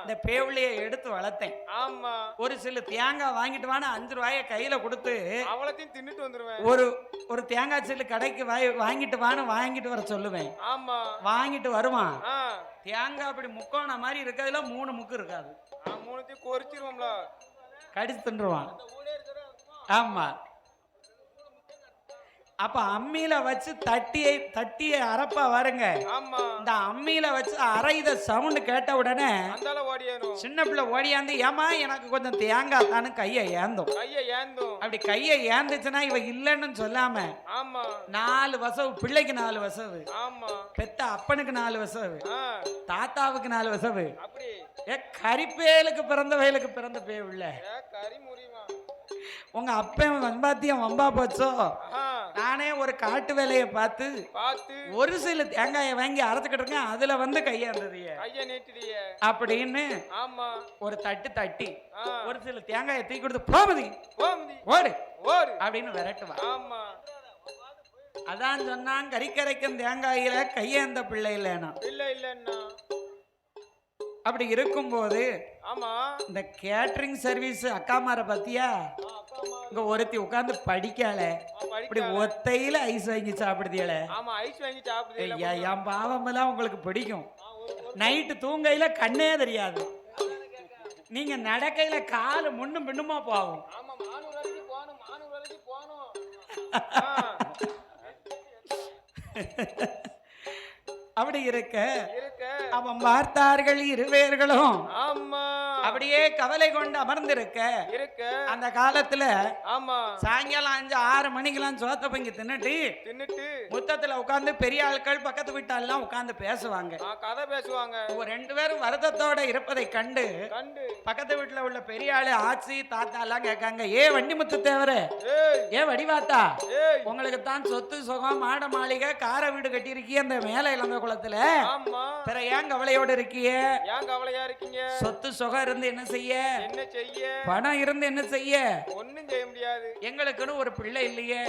இந்த பேவுளைய எடுத்து வளர்த்தேன். ஆமா ஒரு சில தேங்காய் வாங்கிட்டு வான்னு 5 ரூபாய கையில கொடுத்து அவளத்தையும் தின்னுட்டு வந்துருவேன். ஒரு தேங்காய் சில்லு கடைக்கு வாங்கிட்டு வாங்கிட்டு வர சொல்லுவேன். ஆமா வாங்கிட்டு வருவான். தேங்காய் அப்படி முக்கோண மாதிரி இருக்கிறதுல 3 முக்கு இருக்காது. 3த்தையும் கொறிச்சிருவோம்ல, கடிச்சு தின்றுவான். ஆமா அப்ப அம்மியில வச்சு தட்டிய அரப்பா வருங்க. இந்த அம்மியில வச்சு அரைத சவுண்ட் கேட்ட உடனே சின்ன பிள்ளை ஓடியாந்து ஏமா எனக்கு கொஞ்சம் தேங்காய் தானு கையை ஏந்தும். அப்படி கையை ஏந்துச்சுன்னா இவ இல்லைன்னு சொல்லாம 4 வசவு பிள்ளைக்கு 4 வசவு, பெத்த அப்பனுக்கு 4 வசவு, தாத்தாவுக்கு 4 வசவு. கரிப்பேலுக்கு பிறந்த வயலுக்கு பிறந்த பே உள்ள உங்க அப்பன் வம்பாத்தியம் வம்பா போச்சோ. நானே ஒரு காட்டு வேலையை பார்த்து ஒரு சில தேங்காயை வாங்கி அரைச்சுக்கிட்டு இருக்கேன். அதுல வந்து கையாந்ததிய அப்படின்னு ஒரு தட்டி ஒரு சில தேங்காயை தூக்கி கொடுத்து போமதி ஓடு அப்படின்னு விரட்டுவா. அதான் சொன்னான் கறிக்கரைக்கும் தேங்காயில கையேந்த பிள்ளை இல்லைன்னா. அப்படி இருக்கும்போது இந்த கேட்டரிங் சர்வீஸ் அக்காமார பத்தியா இங்க ஒருத்தி உட்கார்ந்து படிக்கல, இப்படி ஒத்தையில ஐஸ் வாங்கி சாப்பிடுதியல. என் பாவம் எல்லாம் உங்களுக்கு பிடிக்கும். நைட்டு தூங்கையில கண்ணே தெரியாது, நீங்க நடக்கையில காலு முன்னும் பின்னுமா போகும். அப்படி இருக்க அவன் பார்த்தார்கள் இருவேர்களும் அப்படியே கவலை கொண்டு அமர்ந்திருக்க. அந்த காலத்துல சாயங்காலம் 5-6 மணிக்கெல்லாம் சோத்த பங்கி தின்னுட்டு முத்தத்துல உட்கார்ந்து பெரிய ஆட்கள் பக்கத்து வீட்டாலாம் உட்கார்ந்து பேசுவாங்க, கதை பேசுவாங்க. 2 பேரும் வருத்தத்தோட இருப்பதை கண்டு பக்கத்து வீட்டுல உள்ள பெரிய ஆளு ஆச்சி தாத்தா எல்லாம் கேட்காங்க, ஏ வண்டி முத்து தேவரு, ஏ வடிவாத்தா, உங்களுக்கு தான் சொத்து சுகம் மாட மாளிகை கார வீடு கட்டி இருக்கீங்க அந்த மேல இளந்த குளத்துல, பிற ஏன் கவலையோட இருக்கிய? ஏன் கவலையா இருக்கீங்க? சொத்து சுகம் இருந்து என்ன செய்ய, பணம் இருந்து என்ன செய்ய, ஒண்ணும் செய்ய முடியாது. எங்களுக்குன்னு ஒரு பிள்ளை இல்லையே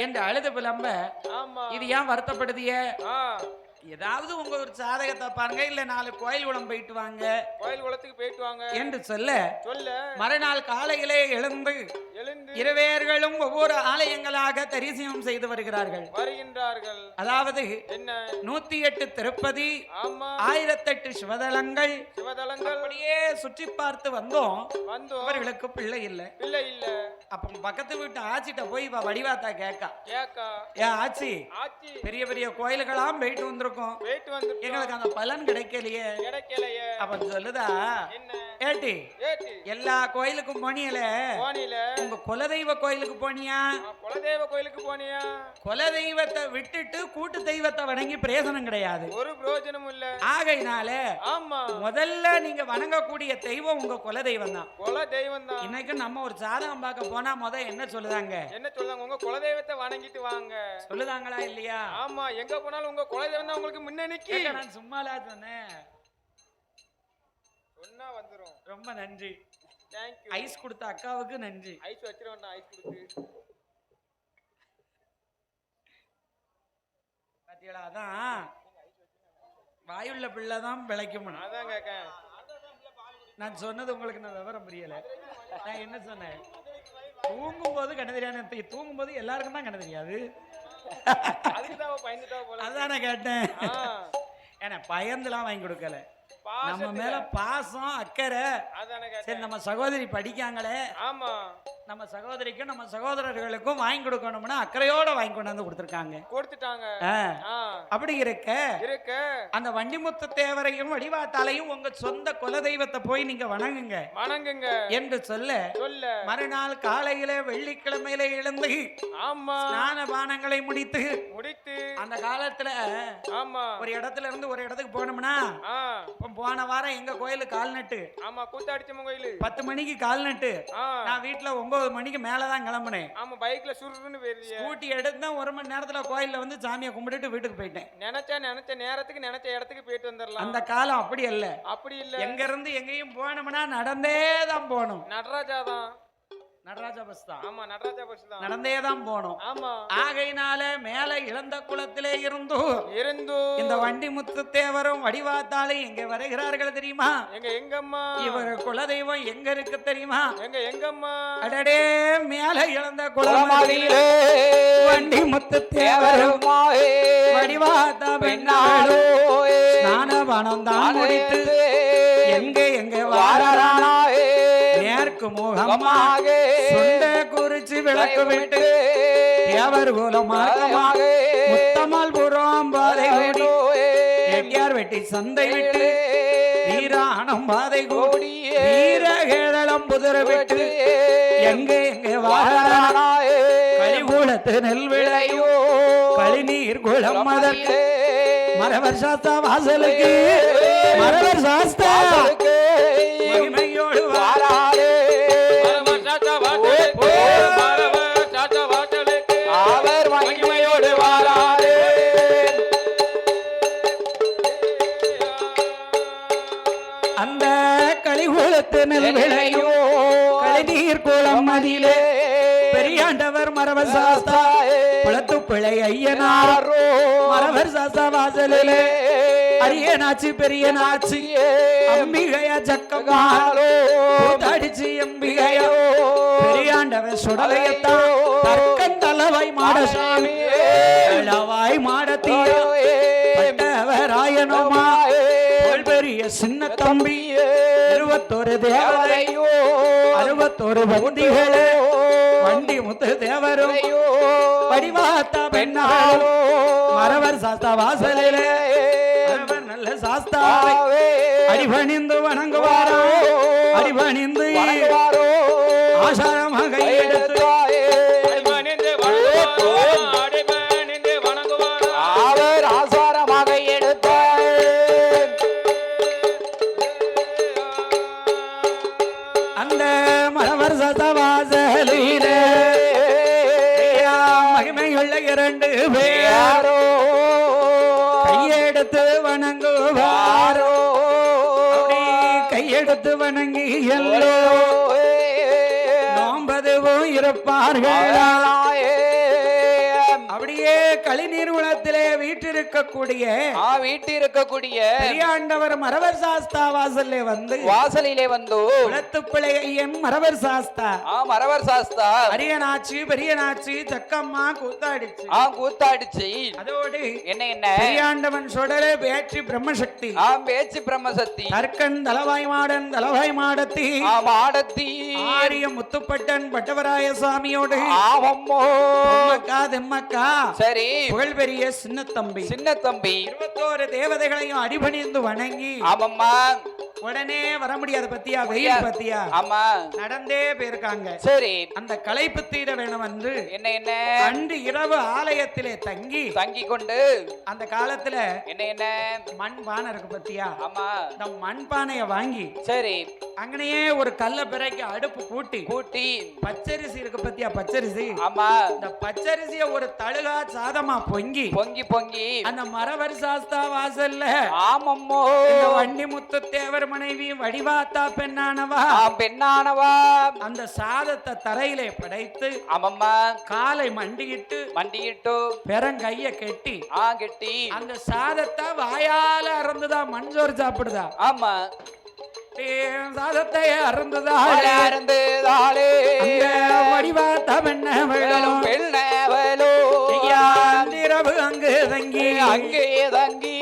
என்று அழுது புலம்ப. இது ஏன் வருத்தப்படுதிய? ஏதாவது உங்க ஒரு சாதகத்தை பாருங்க, இல்ல 4 கோயில் குளம் போயிட்டு வாங்க, கோயில் குளத்துக்கு போயிட்டு வாங்க என்று சொல்ல மறுநாள் காலையிலே எழுந்து இருவேர்களும் ஒவ்வொரு ஆலயங்களாக தரிசனம் செய்து வருகிறார்கள். அதாவது 108 திருப்பதி, 1008 சிவதலங்கள் அப்படியே சுற்றி பார்த்து வந்தோம். அவர்களுக்கு பிள்ளை இல்லை. அப்ப பக்கத்து வீட்டு ஆச்சிட்ட போய் இவ வடிவாத்தா கேக்கா, கேக்கா ஏன் ஆச்சி ஆச்சி பெரிய பெரிய கோயிலுக்கெல்லாம் போயிட்டு வந்திருக்கோம், போயிட்டு வந்து எங்களுக்கு அந்த பலன் கிடைக்கலையே. கிடைக்கலையே. அப்ப சொல்லுதா, என்ன ஏட்டி ஏட்டி எல்லா கோயிலுக்கும் போனியல, போனில உங்க குலதெய்வ கோயிலுக்கு போனியா? குலதெய்வ கோயிலுக்கு போனியா? குலதெய்வத்தை விட்டுட்டு கூட்டு தெய்வத்தை வணங்கி பிரயோஜனம் கிடையாது, ஒரு பிரயோஜனமும் இல்ல. ஆகையினால ஆமா முதல்ல நீங்க வணங்கக்கூடிய தெய்வம் உங்க குலதெய்வம் தான். குலதெய்வம் தான். இன்னைக்கு நம்ம ஒரு ஜாதகம் பார்க்க போனா என்ன சொல்லுதாங்க? என்ன சொல்றாங்க? உங்க குலதெய்வத்தை வணங்கிட்டு வாங்க சொல்லுதாங்களா இல்லையா? ஆமா, எங்க போனாலும் உங்க குலதெய்வம் தான் உங்களுக்கு முன்னணிக்கு. நான் சும்மாலா சொன்னேன், சொன்னா வந்துரும். ரொம்ப நன்றி. Thank you. ஐஸ் கொடுத்த அக்காவுக்கு நன்றி. ஐஸ் வச்சிரவேண்டாம், ஐஸ் கொடுத்து பாத்தீங்களா? அதான் வாயுள்ள பிள்ளை தான் பிழைக்கும். அதான் கேக்க நான் சொன்னது உங்களுக்கு நான் விவரம் புரியல. நான் என்ன சொன்னேன்? தூங்கும் போது கண்ணு தெரியாது, தூங்கும் போது எல்லாருக்கும் தான் கண்ணு தெரியாது. அதுக்குதான் பயந்துட்டா போல. அதான் நான் கேட்டேன். ஏன்னா பயந்துலாம் வாங்கி கொடுக்கல, நம்ம மேல பாசம் அக்கறை. சரி நம்ம சகோதரி படிக்காங்களே, ஆமா நம்ம சகோதரிக்கும் நம்ம சகோதரர்களுக்கும் வாங்கி கொடுக்கணும்னா அக்கறையோட வாங்கி கொண்டாந்து கொடுத்துருக்காங்க, கொடுத்துட்டாங்க. அப்படி இருக்க அந்த வண்டிமுத்து தேவரையும் வடிவாத்தாலையும் உங்க சொந்த குலதெய்வத்தை போய் நீங்க வணங்குங்க வணங்குங்க என்று சொல்ல மறுநாள் காலையில வெள்ளிக்கிழமையில எழுந்து ஆமா ஸ்நான பானங்களை முடித்து அந்த காலத்துல ஆமா ஒரு இடத்துல இருந்து ஒரு இடத்துக்கு போனோம்னா, போன வாரம் எங்க கோயிலுக்கு கால் நட்டு, ஆமா கூத்தாடிச்சம்மன் கோயில் 10 மணிக்கு கால் நட்டு, நான் வீட்டுல 9 மணிக்கு மேலதான் கிளம்புனேன். ஆமா பைக்ல சுருன்னு போயிருந்தீங்க. ஸ்கூட்டி எடுத்து 1 மணி நேரத்துல கோயில்ல வந்து சாமியை கும்பிட்டுட்டு வீட்டுக்கு போயிட்டேன். நினைச்ச நேரத்துக்கு நினைச்ச இடத்துக்கு போயிட்டு வந்துடலாம். அந்த காலம் அப்படி அல்ல, அப்படி இல்ல. எங்க இருந்து எங்கேயும் போனோம்னா நடந்தே தான் போகணும். நடராஜா தான், நடராஜா பஸ் தான். ஆமா நடராஜா பஸ் தான், நடந்தே தான் போனோம். ஆமா ஆகையினால மேல இழந்த குளத்திலே இருந்து இந்த வண்டிமுத்து தேவரும் வடிவாத்தாலும் எங்க வருகிறார்கள் தெரியுமா? எங்கம்மா இவர் குலதெய்வம் எங்க இருக்கு தெரியுமா? எங்கம்மா அடடே மேல இழந்த குளமதியிலே வண்டிமுத்து தேவரும் வடிவாத்தா பெண்ணாளோ ஸ்நானபானம் தான் முடித்து எங்க வாரானா மேற்கு முகமாக சுண்ட குறிச்சு விளக்கு விட்டு தேவர் குலம் மார்க்கமாக முத்தமால் புறம் பாதை வெடி எட்டியார் வெட்டி சந்தை விட்டு வீராணம் பாதை கூடி வீரகேளம் புதிர விட்டு எங்க வாரானா கலிகூலத்து நெல் விளையோ கலிநீர் குளம் அதற்கு மரவர் சாஸ்தா வாசலுக்கு மரவர் சாஸ்தா மகிமையோடு வாராளே அவர் மகிமையோடு வாராளே. அந்த கலிகூலத்து நெல் விளையோ கலிநீர் குளம் அதிலே பெரியாண்டவர் மரவர் சாஸ்தா குளத்து பிழை ஐயனாரோ மரவர் சாஸ்தா வாசலிலே அரியனாச்சி பெரிய நாச்சி அம்பிகைய ஜக்கமாலோ தடிச்சு அம்பிகையோ பெரியாண்டவர் சுடலையத்தான் தற்கந்தளவாய் மாடசாமி இளவாய் மாடத்தீராயனோமா பெரிய சின்ன தம்பி 21 தேவரையோ 61 வண்டிகளே வண்டிமுத்து தேவரும் வடிவாத்தா பெண்ணாளோ மரவர் சாஸ்தா வாசலிலே நல்ல சாஸ்தாவை அடிபணிந்து வணங்குவாரோ அடிபணிந்து ஆசாரமாக எடுத்து அவர் ஆசாரமாக எடுத்த அந்த மரவர் சாஸ்தா வாசலிலே மகிமையுள்ள 2 பேரோ கையெடுத்து வணங்குவாரோ கையெடுத்து வணங்கி எல்லோ நோம்பதுவும் இருப்பார்கள். அப்படியே கழிநீர் குளத்திலே வீற்றிருக்கக்கூடிய வீட்டு இருக்கக்கூடிய பெரியாண்டவர் மரவர் சாஸ்தா வாசலிலே வந்து குளத்துப்பிள்ளையன் மரவர் சாஸ்தா மரவர் சாஸ்தா அரியனாச்சி பெரியனாச்சி சக்கம்மா கூத்தாடிச்சு அதோடு என்ன பெரியாண்டவன் சுடரே பேச்சு பிரம்மசக்தி பேச்சு பிரம்மசக்தி கற்கன் தலவாய் மாடத்தி மாடத்தி ஆரிய முத்துப்பட்டன் பட்டவராய சுவாமியோடு தெம்மக்கா சரி புகழ் பெரிய சின்ன தம்பி 21 தேவதைகளையும் அடிபணிந்து வணங்கி ஆமாம்மா உடனே வர முடியாது பத்தியா வெயில் பத்தியா ஆமா நடந்தே போயிருக்காங்க சரி அந்த களைப்பு தீர வேணும் என்று என்ன அன்று இரவு ஆலயத்திலே தங்கி கொண்டு அந்த காலத்துல என்ன மண் பானை இருக்கு பத்தியா ஆமா இந்த மண் பானைய வாங்கி சரி அங்கனையே ஒரு கல்ல பிறகு அடுப்பு கூட்டி பச்சரிசி இருக்கு பத்தியா பச்சரிசி ஆமா இந்த பச்சரிசிய ஒரு தழுகா சாதமா பொங்கி அந்த மரவர் சாஸ்தா வாசல்ல ஆமம்மோ இந்த வண்டி முத்து தேவர் மனைவி வடிவாத்தா பெண்ணானவா அந்த சாதத்தை தரையிலே படைத்து ஆமம்மா காலை மண்டியிட்டு பெரங்கைய கெட்டி அந்த சாதத்தை வாயால அறந்துதான் மஞ்சோறு சாப்பிடுதா ஆமா சாதத்தை அறந்துதாலே வடிவாத்தா பெண்ணவளும் இரவு அங்கு தங்கி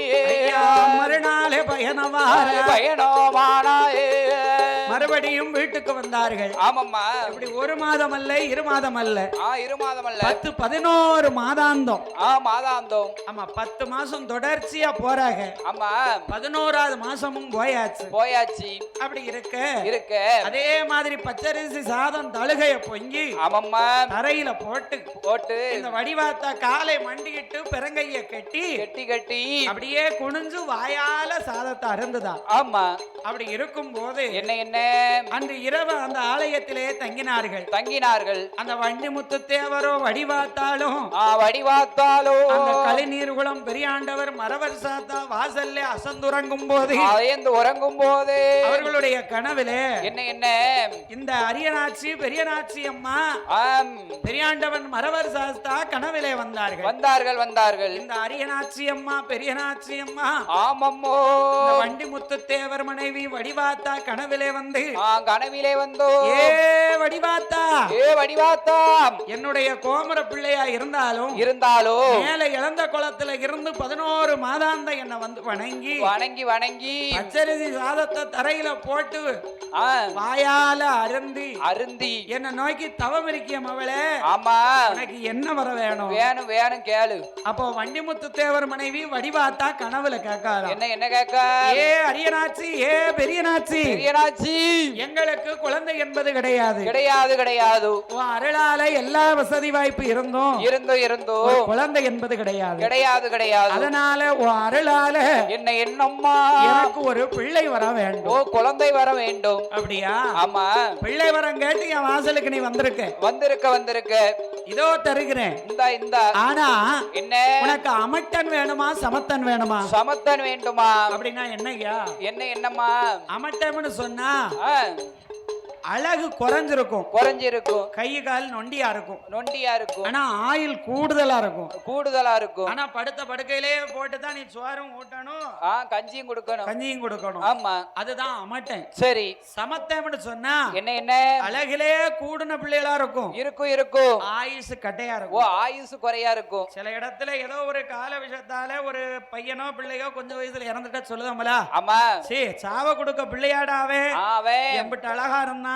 மறுநாளே பயணமானாயே மறுபடியும் வீட்டுக்கு வந்தார்கள் ஆமாம்மா இப்படி 1 மாதம் அல்ல 2 மாதம் அல்ல 10-11 மாதாந்தம் ஆமா 10 மாசம் தொடர்ச்சியா போறாங்க ஆமா 11வது மாசமும் போயாச்சு அப்படி இருக்க அதே மாதிரி பச்சரிசி சாதம் தழுகைய பொங்கி ஆமாம்மா தரையில போட்டு இந்த வடிவாத்தா காலை மண்டிட்டு பெரங்கைய கட்டி அப்படியே குனிஞ்சு வாயால சாதத்தை அருந்துதான் ஆமா அப்படி இருக்கும் போது என்ன அன்று இரவு அந்த ஆலயத்திலே தங்கினார்கள் அந்த வண்டி முத்து தேவரோ வடிவாத்தாலும் அந்த கழிநீர் குளம் பெரியாண்டவர் மரவர் சாத்தா வாசல்ல அசந்துறங்கும் போது அவர்களுடைய கனவிலே என்ன இந்த அரியனாச்சி பெரியனாச்சி அம்மா பெரியாண்டவன் மரவர் சாஸ்தா கனவிலே வந்தார்கள் இந்த அரியனாச்சி அம்மா பெரியனாச்சி அம்மா ஆமம்மோ வண்டி முத்து தேவர் மனைவி வடிவாத்தா கனவிலே வந்தோ ஏ வடிவாத்தா என்னுடைய கோமர பிள்ளையா இருந்தாலும் மேல இழந்த குளத்துல இருந்து 11 மாதாந்த என்ன வந்து வணங்கி பச்சரிசி சாதத்தை தரையில போட்டு வாயால அருந்தி என்ன நோக்கி தவம் இருக்கிய மவளே ஆமா எனக்கு என்ன வர வேணும் கேளு அப்போ வண்டிமுத்து தேவர் மனைவி வடிவாத்தா கனவுல கேட்காரா என்ன கேட்க ஏ அரியனாச்சி ஏ பெரியனாச்சி எங்களுக்கு குழந்தை என்பது கிடையாது உன் அருளால எல்லா வசதி வாய்ப்பு இருந்தோம் குழந்தை என்பது கிடையாது அதனால உன் அருளால என்னம்மா எனக்கு ஒரு பிள்ளை வர வேண்டும் குழந்தை வர வேண்டும் அப்படியா ஆமா பிள்ளை வரம் கேட்டு என் வாசலுக்கு நீ வந்திருக்க இதோ தருகிறேன் இந்த ஆனா என்ன உனக்கு அமட்டன் வேணுமா சமத்தன் வேணுமா அப்படின்னா என்னம்மா அமட்டம்னு சொன்னா அழகு குறைஞ்சிருக்கும் கை கால் நொண்டியா இருக்கும் ஆனா ஆயில் கூடுதலா இருக்கும் ஆனா படுத்த படுக்கையிலே போட்டுதான் நீ சோறும் ஊட்டணும் கஞ்சியும் கொடுக்கணும் ஆமா அதுதான் அமட்டன் சரி சமத்தம்னு சொன்னா என்ன அழகிலே கூடுன பிள்ளைகளா இருக்கும் ஆயுசு கட்டையா இருக்கும் ஆயுசு குறையா இருக்கும் சில இடத்துல ஏதோ ஒரு கால விஷயத்தால ஒரு பையனோ பிள்ளையோ கொஞ்சம் வயசுல இறந்துட்ட சொல்லுதாமலா ஆமா சாவ கொடுக்க பிள்ளையாடாவே எம்பிட்டு அழகா இருந்தா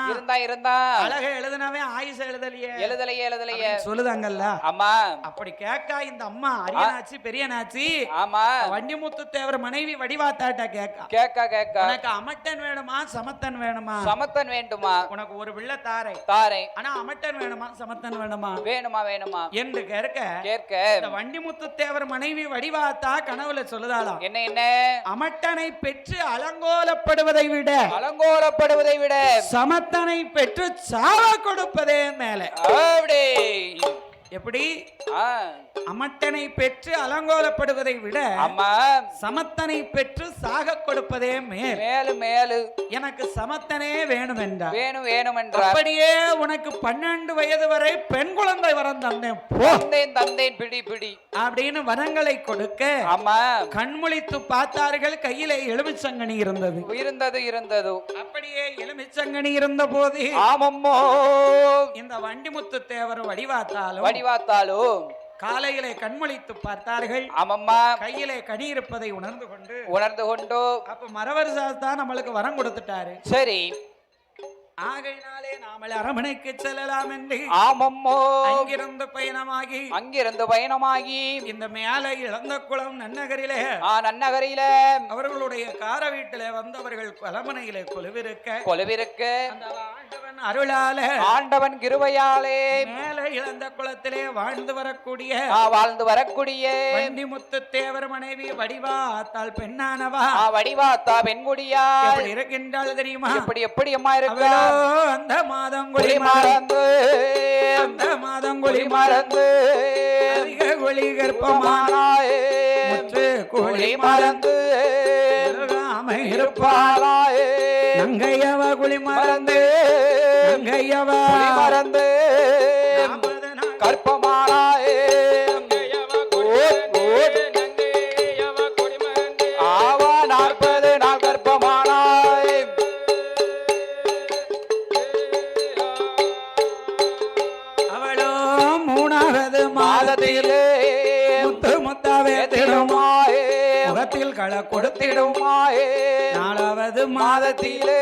அழக எழுதுனவே ஆயுச எழுதலையே சொல்லுதாங்கல்ல ஆமா அப்படி கேட்கா இந்த அம்மா அரியனாச்சி பெரியனாச்சி ஆமா வண்டிமுத்து தேவர் மனைவி வடிவாத்தாட்ட கேட்க உனக்கு அமட்டன் வேணுமா சமத்தன் வேண்டுமா உனக்கு ஒரு பிள்ளை தாரை ஆனா அமட்டன் வேணுமா சமத்தன் வேணுமா என்று கேட்க இந்த வண்டிமுத்து தேவர் மனைவி வடிவாத்தா கனவுல சொல்லுதாளாம் என்ன அமட்டனை பெற்று அலங்கோலப்படுவதை விட விட சமத்தனை பெற்று சாவ கொடுப்பதே மேல எப்படி ஆ, அமட்டனை பெற்று அலங்கோலப்படுவதை விட ஆமா சமத்தனை பெற்று சாக கொடுப்பதே மேல். மேலு மேலு எனக்கு சமத்தனே வேணும் என்றார். வேணும் வேணும் என்றார். அப்படியே உனக்கு 12 வயது வரை பெண் குழந்தை வரம் தந்தேன் போ தந்தேன் தந்தேன் பிடி பிடி அப்படின்னு வரங்களை கொடுக்க ஆமா கண்முழித்து பார்த்தார்கள். கையிலே எலுமிச்சங்கனி இருந்தது. இருந்தது இருந்தது. அப்படியே எலுமிச்சங்கனி இருந்த போது ஆமம்மோ இந்த வண்டிமுத்து தேவர் வடிவாத்தாலும் வடிவாத்தாலும் காலையிலே கண்முழித்து பார்த்தார்கள். ஆமம்மா கையிலே கனி இருப்பதை உணர்ந்து கொண்டு அப்ப மரவர் சாஸ்தான் நம்மளுக்கு வரம் கொடுத்துட்டாரு. சரி ஆகையினாலே நாமல் அரமனைக்கு செல்லலாம் என்று ஆமம்மோ அங்கிருந்து பயணமாகி இந்த மேலே இழந்த குளம் நன்னகரிலே நன்னகரில அவர்களுடைய கார வீட்டிலே வந்தவர்கள் அரமனையிலே கொலுவிருக்க அந்த ஆண்டவன் அருளால ஆண்டவன் கிருபையாலே மேலே இழந்த குளத்திலே வாழ்ந்து வரக்கூடிய வண்டிமுத்து தேவர் மனைவி வடிவாத்தாள் பெண்ணானவா வடிவாத்தா பெண்குடியா இருக்கின்றாள் தெரியுமா? எப்படி அம்மா இருக்கா? அந்த மாதங்குழி மறந்து அதிக குழி கற்பமானாயே முற்று குழி மறந்து இருப்பாளாயே நங்கையவ குழி மறந்து கற்பமானாயே ஆவா 40 நாள் கற்பமானாய். அவளோ 3வது மாதத்திலே முத்தாவே திடுமாயே முகத்தில் கள கொடுத்திடுமாயே 4வது மாதத்திலே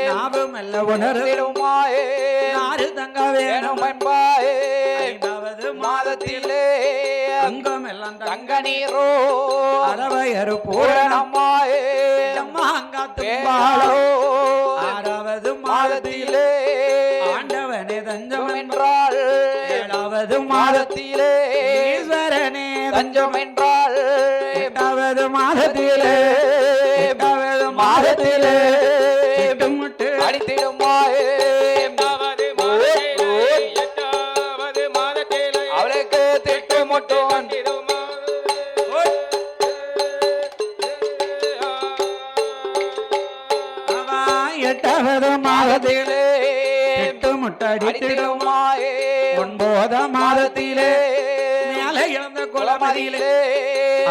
நாவும் மெல்ல உணர்ந்திடுமாயே 6 தங்க வேணும் என்பாயே 5வது மாதத்திலே அங்கம் எல்லாம் தங்க நீரோ அரவையரு பூரணமாயே அங்காத்தும்பாளோ 6வது மாதத்திலே ஆண்டவனே தஞ்சம் என்றாள் 7வது மாதத்திலே ஈஸ்வரனே தஞ்சம் என்றாள் 8வது மாதத்திலே முட்டு அடித்திடுமாயே 8வது மாதத்திலே அவளுக்கு திட்டு முட்டு எட்டாவது மாதத்திலே எட்டு முட்டடித்திடுமாயே 9ஆம் மாதத்திலே மேலே இழந்த குலமதியிலே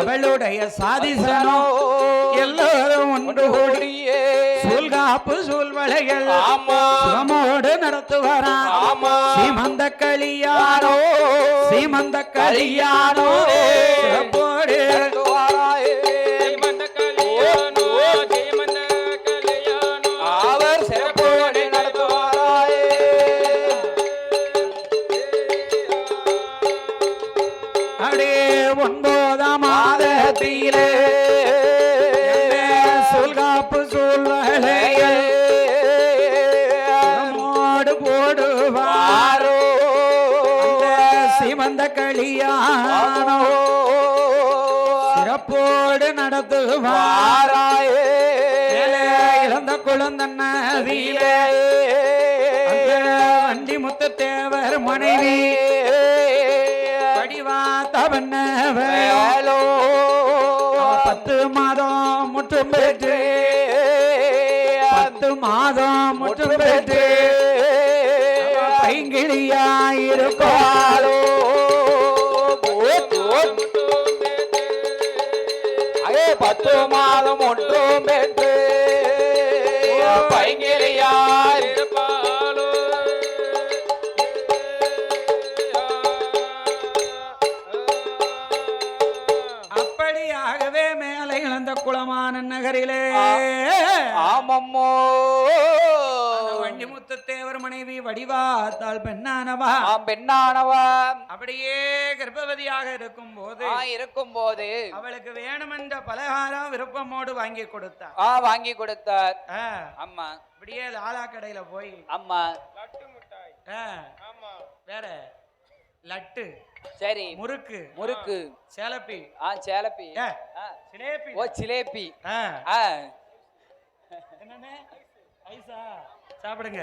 அவளுடைய சாதிசனோ எல்லோரும் ஒன்று கூடியே சூழ்காப்பு சூழ்வளைகள் சுகமோடு நடத்துவாராம் சீமந்த களியானோ சிறப்போடு நடத்துவாராயே அவர் சிறப்போடு நடத்துவாராயே. அப்படியே 9ஆம் மாதத்திலே சொல்காப்பு சூழ்வளைகள் போடுவாரோ சிவந்த களியானோ சிறப்போடு நடத்துவாராயே இழந்த குழந்தன்னதிலே வண்டிமுத்து தேவர் மனைவி வடிவாத்தவன்னவேலோ 10 மாதம் முற்றும் பெற்று 10 மாதம் முற்றும் பெற்று பைங்கிளியாயிருப்பாளோ 10 மாதம் ஒன்றும் பெற்று பைங்கிளியாயிருப்பாளோ. அப்படியாகவே மேலே இழந்த குளமான நகரிலே ஆமம்மோ வண்டிமுத்து தேவர் மனைவி வடிவாத்தாள் பெண்ணானவா அப்படியே கர்ப்பவதியாக இருக்கும் போது அவளுக்கு வேணுமென்ற பலகாரம் விருப்பமோடு வாங்கி கொடுத்தார். அம்மா அப்படியே லாலா கடையில போய் அம்மா லட்டு மிட்டாய் வேற லட்டு சரி முறுக்கு சேலப்பி ஜிலேபி என்னன்னு ஐசா சாப்பிடுங்க.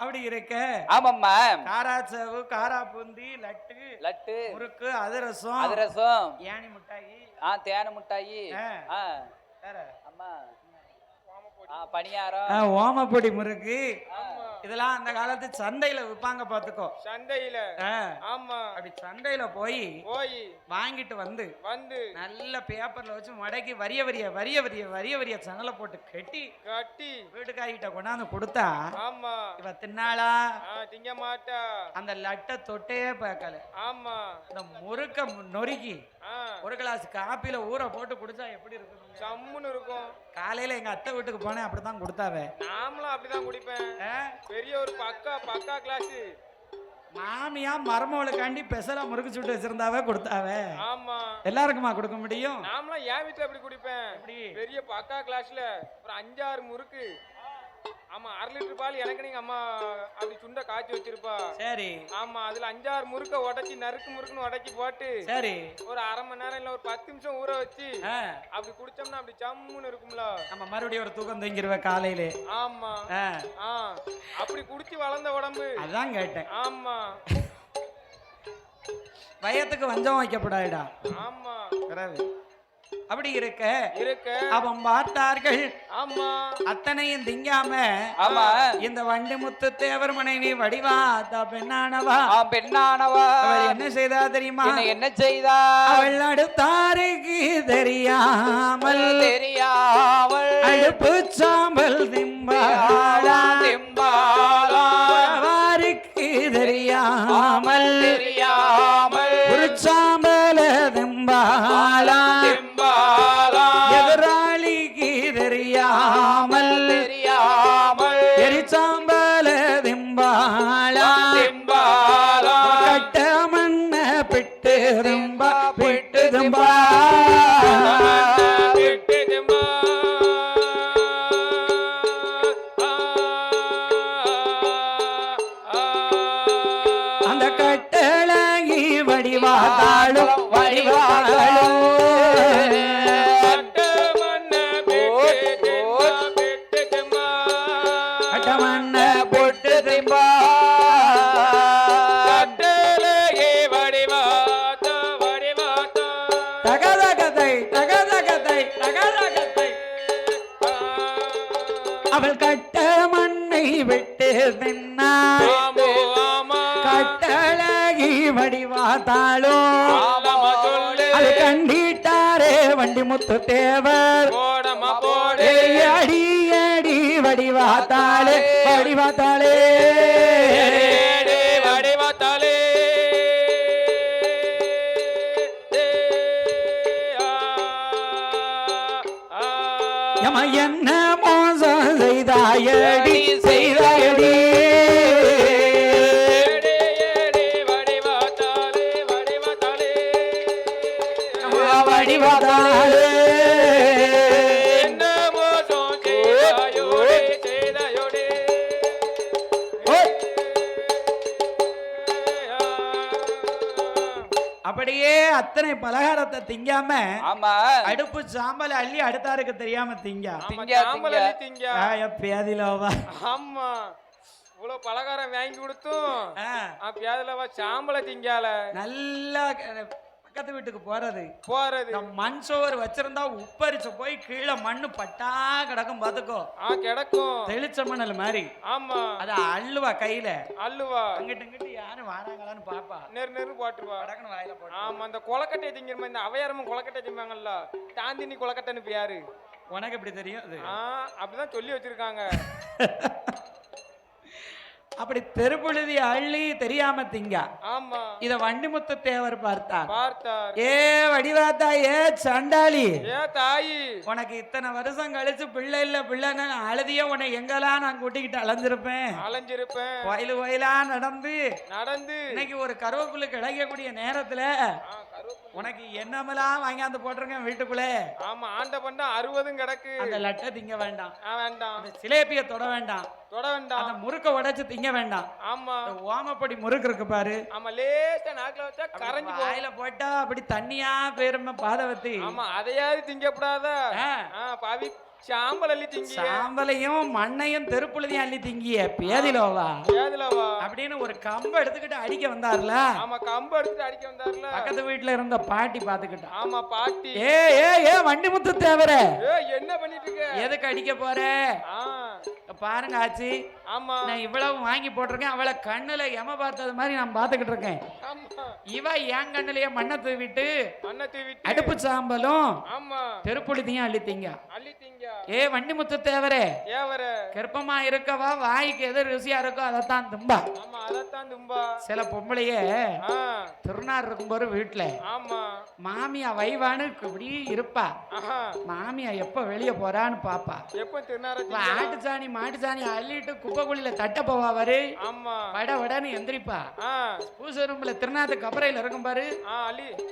அப்படி இருக்க ஆமாம்மா காராச்சேவு காரா பூந்தி லட்டு லட்டு முறுக்கு அதிரசம் அதிரசம் ஏணி மிட்டாயி தேனு மிட்டாயி வேற அம்மா பணியாரம் ஓமப்பொடி முறுக்கு இதெல்லாம் அந்த காலத்து சந்தையில விப்பாங்க பாத்துக்கோ சந்தையில ஆமா அப்படி சந்தையில போய் வாங்கிட்டு வந்து நல்ல பேப்பர்ல வச்சு மடக்கி வரிய வரிய சனலை போட்டு கட்டி வீட்டுக்காரிட்ட கொண்டாந்து கொடுத்தா ஆமா இவ தின்னாளா திங்க மாட்டா அந்த லட்டை தொட்டே பார்க்கல ஆமா அந்த முறுக்க நொறுக்கி ஒரு கிளாஸ் காப்பில ஊற போட்டு குடிச்சா எப்படி இருக்கும் சம்முன்னு இருக்கும் காலையில எங்க அத்தை வீட்டுக்கு போனேன் அப்படித்தான் கொடுத்தாவே நாமளும் அப்படிதான் குடிப்பேன் பெரிய ஒரு பக்கா கிளாஸ் மாமியா மருமவளுக்காண்டி பெசலா முறுக்கு சுட்டு வச்சிருந்தாவே கொடுத்தாவே ஆமா எல்லாருக்குமா கொடுக்க முடியும் நாமளும் என் வீட்டுல எப்படி குடிப்பேன் பெரிய பக்கா கிளாஸ்ல ஒரு 5-6 முறுக்கு ஆமா 1/2 லிட்டர் பால் எனக்கு நீங்க அம்மா அப்படி சுண்ட காய்ச்சி வச்சிருப்பா சரி ஆமா அதுல 5-6 முறுக்க உடைச்சி முறுக்குன்னு உடைச்சி போட்டு சரி ஒரு 1/2 மணி நேரம் இல்ல ஒரு 10 நிமிஷம் ஊற வச்சு அப்படி குடிச்சோம்னா அப்படி சம்முன்னு இருக்கும்ல நம்ம மறுபடியும் ஒரு தூக்கம் தங்கிருவ காலையில ஆமா அப்படி குடிச்சு வளர்ந்த உடம்பு அதான் கேட்டேன் ஆமா வயத்துக்கு வஞ்சம் வைக்கப்படாதுடா ஆமா அப்படி இருக்க அவன் பார்த்தார்கள் ஆமா அத்தனையும் திங்காம ஆமா இந்த வண்டி முத்து தேவர் மனைவி வடிவாத்தா பெண்ணானவா அவள் என்ன செய்தா தெரியுமா என்ன செய்தா அவள் அடுத்தாருக்கு தெரியாமல் அடுப்பு சாம்பல் திம்பாளாருக்கு தெரியாமல் ஒரு சாம்பல திம்பாளா எதிராளிக்கு தெரியாமல் எரிச்சாம்பல திம்பாளா கட்ட மண்ண பிட்டு திம்பா பிட்டு திம்பா அந்த கட்டழகி வடிவாதாளும் அவள் கட்ட மண்ணை விட்டு நின்னா கட்டழகி வடிவாத்தாளோ அது கண்டிட்டாரே வண்டி முத்து தேவர் அடி அடி வடிவாத்தாளே என்ன மோசம் செய்தாயடி வடிவாத்தாளே அப்படியே அத்தனை பலகாரத்தை திங்காம அடுப்பு சாம்பல் அள்ளி அடுத்தாருக்கு தெரியாம திங்காதிலவா ஆமா இவ்வளவு பலகாரம் வாங்கி கொடுத்தும் பேதிலவா சாம்பல திங்கால நல்லா பக்கத்து வீட்டுக்கு போறது மண் சோறு வச்சிருந்தா உப்பரிச்சு போய் கீழே மண்ணு பட்டா கிடக்கும் பாத்துக்கோ கிடக்கும் தெளிச்ச மணல் மாதிரி ஆமா அத அள்ளுவா கையில அங்கிட்டு யாரும் வாராங்களான்னு பாப்பா நெரு போட்டுருவா கடக்குன்னு வாயில போட்டு ஆமா அந்த கொலக்கட்டை திங்கிற இந்த அவையாரமும் கொலக்கட்டை திம்பாங்கல்ல தாந்தினி கொலக்கட்டைன்னு பேரு உனக்கு எப்படி தெரியும் அது அப்படிதான் சொல்லி வச்சிருக்காங்க அப்படி தெருப்புழுதி அள்ளி தெரியாம திங்கா ஆமா இத வண்டிமுத்து தேவர் பார்த்தார் ஏ வடிவாத்தா ஏ சண்டாளி ஏ தாயி உனக்கு இத்தனை வருஷம் கழிச்சு பிள்ளை இல்ல அழுதிய உன்னை எங்கெல்லாம் நான் கூட்டிக்கிட்டு அலைஞ்சிருப்பேன் கோயிலா நடந்து இன்னைக்கு ஒரு கருவேப்பிலை கிடைக்கக்கூடிய நேரத்துல உனக்கு என்னமெல்லாம் வாங்கியாந்து போட்டிருக்கேன் வீட்டுக்குள்ள ஆமா ஆண்ட பண்ணா 60 கிடக்கு அந்த லட்டை திங்க வேண்டாம் வேண்டாம் சிலேபிய தொட வேண்டாம் அந்த முறுக்க உடைச்சு திங்க வேண்டாம் ஆமா ஓமப்பொடி முறுக்கு இருக்கு பாரு ஆமா லேசா நாக்குல வச்சா கரஞ்சு வாயில போட்டா அப்படி தண்ணியா பேரும பாதவத்தி ஆமா அதையாவது திங்க கூடாதா பாவி சாம்பல் அள்ளி திங்கிய சாம்பலையும் மண்ணையும் தெருப்புழுதையும் அள்ளி திங்கிய பேதிலோவா ஏதுலவா அப்படின்னு ஒரு கம்பை எடுத்துக்கிட்டு அடிக்க வந்தாருல. ஆமா கம்பு எடுத்துட்டு அடிக்க வந்தாருல. பக்கத்து வீட்டுல இருந்த பாட்டி பாத்துக்கிட்டான். ஆமா பாட்டி. ஏ வண்டிமுத்து தேவர என்ன பண்ணிட்டு இருக்க? எதுக்கு அடிக்க போற? பாருங்க ஆச்சி, ஆமா நான் இவ்வளவு வாங்கி போட்டிருக்கேன். அவளை கண்ணுல எம பார்த்தது மாதிரி நான் பாத்துக்கிட்டு இருக்கேன். இவ என் கண்ணுலயே மண்ணை தூவிட்டு அடுப்பு சாம்பலும் தெருப்புழுதியும் அள்ளித்தீங்க. ஏ வண்டிமுத்து தேவரே, கர்ப்பமா இருக்கவா வாய்க்கு எது ருசியா இருக்கோ அதைத்தான் தும்பா. சில பொம்பளைய திருநாள் இருக்கும்போது வீட்டுல மாமியா வைவானு இப்படி இருப்பா. மாமியா எப்ப வெளியே போறான்னு பாப்பா. ஆட்டுச்சாணி மாட்டுச்சாணி அள்ளிட்டு குப்பை குழியில தட்ட போவா வரு. வட வடன்னு எந்திரிப்பா. பூச ரூம்ல திருநாத்து கபரையில இருக்கும் பாரு,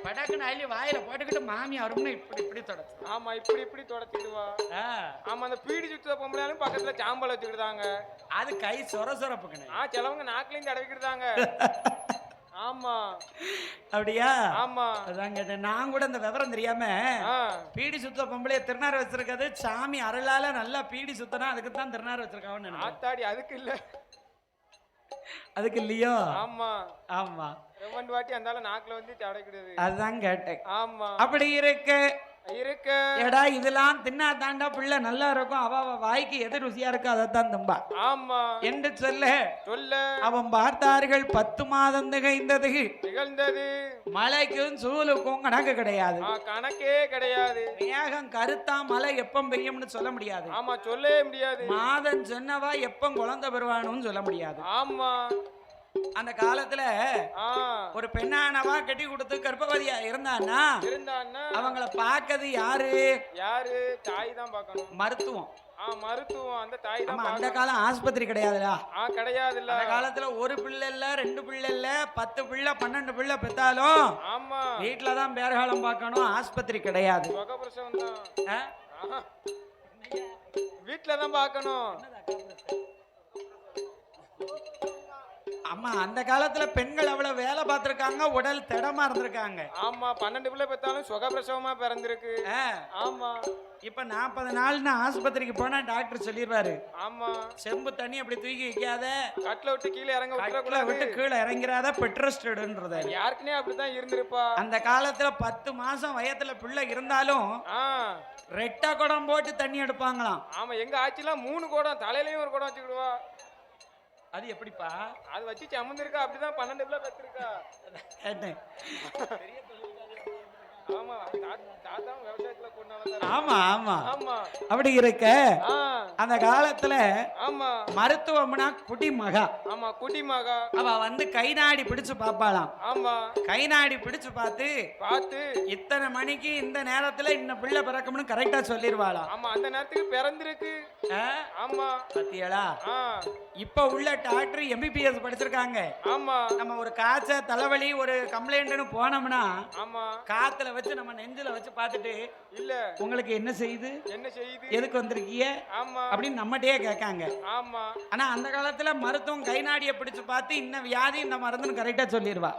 படக்குன்னு அள்ளி வாயில போட்டுக்கிட்டு மாமியா வரும்னு இப்படி இப்படி தொடச்சு. ஆமா இப்படி இப்படி தொடச்சிடுவா. ஆமா அந்த பீடி சுத்த பொம்பளையாலும் பக்கத்துல சாம்பல் வச்சுக்கிட்டாங்க. அது கை சொர சொரப்புக்குன்னு. சிலவங்க நாக்குலையும் தடவிக்கிட்டாங்க. ஆமா அப்படியா? ஆமா அதான் கேட்டேன். நான் கூட இந்த விவரம் தெரியாம பீடி சுத்த பொம்பளைய திருநார் வச்சிருக்காது. சாமி அருளால நல்லா பீடி சுத்தனா அதுக்கு தான் திருநார் வச்சிருக்காங்க. ஆத்தாடி அதுக்கு இல்ல, அதுக்கு இல்லையோ? ஆமா ஆமா ரெண்டு வாட்டி அந்தால நாக்குல வந்து தடவிக்கிடுது. அதுதான் கேட்டேன். ஆமா அப்படி இருக்கு எடா இதெல்லாம் தின்னா தாண்டா பிள்ளை நல்லா இருக்கும். அவ வாய்க்கு எது ருசியா இருக்கோ அதைத்தான் தும்பா. ஆமா என்று சொல்ல அவன் பார்த்தார்கள் 10 மாதம் திகழ்ந்தது. மழைக்கும் சூலுக்கும் கணக்கு கிடையாது. கணக்கே கிடையாது. மேகம் கருத்தா மழை எப்ப பெய்யும்னு சொல்ல முடியாது. ஆமா சொல்லவே முடியாது. மாதம் சொன்னவா எப்ப குழந்தை பெறுவானுன்னு சொல்ல முடியாது. ஆமா அந்த காலத்துல ஒரு பெண்ணானவா கட்டி கொடுத்து கர்ப்பவதியா இருந்தான்னா அவங்கள பார்க்கறது யாரு? தாய் தான் பார்க்கணும். மருத்துவம். மருத்துவம் அந்த தாய் தான். அந்த காலம் ஆஸ்பத்திரி கிடையாதுடா. கிடையாது. அந்த காலத்துல ஒரு பிள்ளை இல்ல 2 பிள்ளை இல்ல 10 பிள்ளை 12 பிள்ளை பெத்தாலும் ஆமா வீட்டுலதான் பேர்காலம் பார்க்கணும். ஆஸ்பத்திரி கிடையாது. வீட்டுலதான் பார்க்கணும். ஆமா அந்த காலத்துல பெண்கள் அவ்வளவு வேலை பார்த்திருக்காங்க. உடல் திடமா இருந்திருக்காங்க. ஆமா 12 பிள்ளை பெத்தாலும் சுகப்பிரசவமா பிறந்திருக்கு. ஆமா இப்ப 40 நாள்னு ஆஸ்பத்திரிக்கு போனா டாக்டர் சொல்லிடுவாரு. ஆமா செம்பு தண்ணி அப்படி தூக்கி வைக்காத, கட்டில விட்டு கீழே விட்டு கீழே இறங்கிறாத, பெட்ரோஸ்டடுன்றது. யாருக்குனே அப்படிதான் இருந்திருப்பா. அந்த காலத்துல 10 மாசம் வயத்துல பிள்ளை இருந்தாலும் ரெட்டை குடம் போட்டு தண்ணி எடுப்பாங்களாம். ஆமா எங்க ஆட்சிலாம் 3 குடம் தலையிலயும் ஒரு குடம் வச்சுக்கிடுவா. அது எப்படிப்பா? அது வச்சு சமந்திருக்கா. அப்படிதான் 12 பிள்ளை பெற்றிருக்கா. ஆமா ஆமா ஆமா அப்படி இருக்க அந்த காலத்துல மருத்துவம்னா குடிமகா. ஆமா குடிமகா. அவ வந்து கை நாடி பிடிச்சு பாப்பாளாம். ஆமா கை நாடி பிடிச்சு பார்த்து இத்தனை மணிக்கு இந்த நேரத்துல இன்னும் பிள்ளை பிறக்கும்னு கரெக்டா சொல்லிடுவாளாம். ஆமா அந்த நேரத்துக்கு பிறந்திருக்கு. ஆமா பத்தியலா இப்ப உள்ள டாக்டர் எம்பிபிஎஸ் படிச்சிருக்காங்க. ஆமா நம்ம ஒரு காய்ச்ச தலைவலி ஒரு கம்ப்ளைண்ட்னு போனோம்னா ஆமா காத்துல வச்சு நம்ம நெஞ்சில வச்சு பார்த்துட்டு இல்ல உங்களுக்கு என்ன செய்யுது எதுக்கு வந்திருக்கீங்க அப்படின்னு நம்மகிட்டயே கேட்காங்க. ஆமா ஆனா அந்த காலத்துல மருத்துவம் கை நாடிய பிடிச்சு பார்த்து இந்த வியாதி இந்த மருந்துன்னு கரெக்டா சொல்லிடுவா.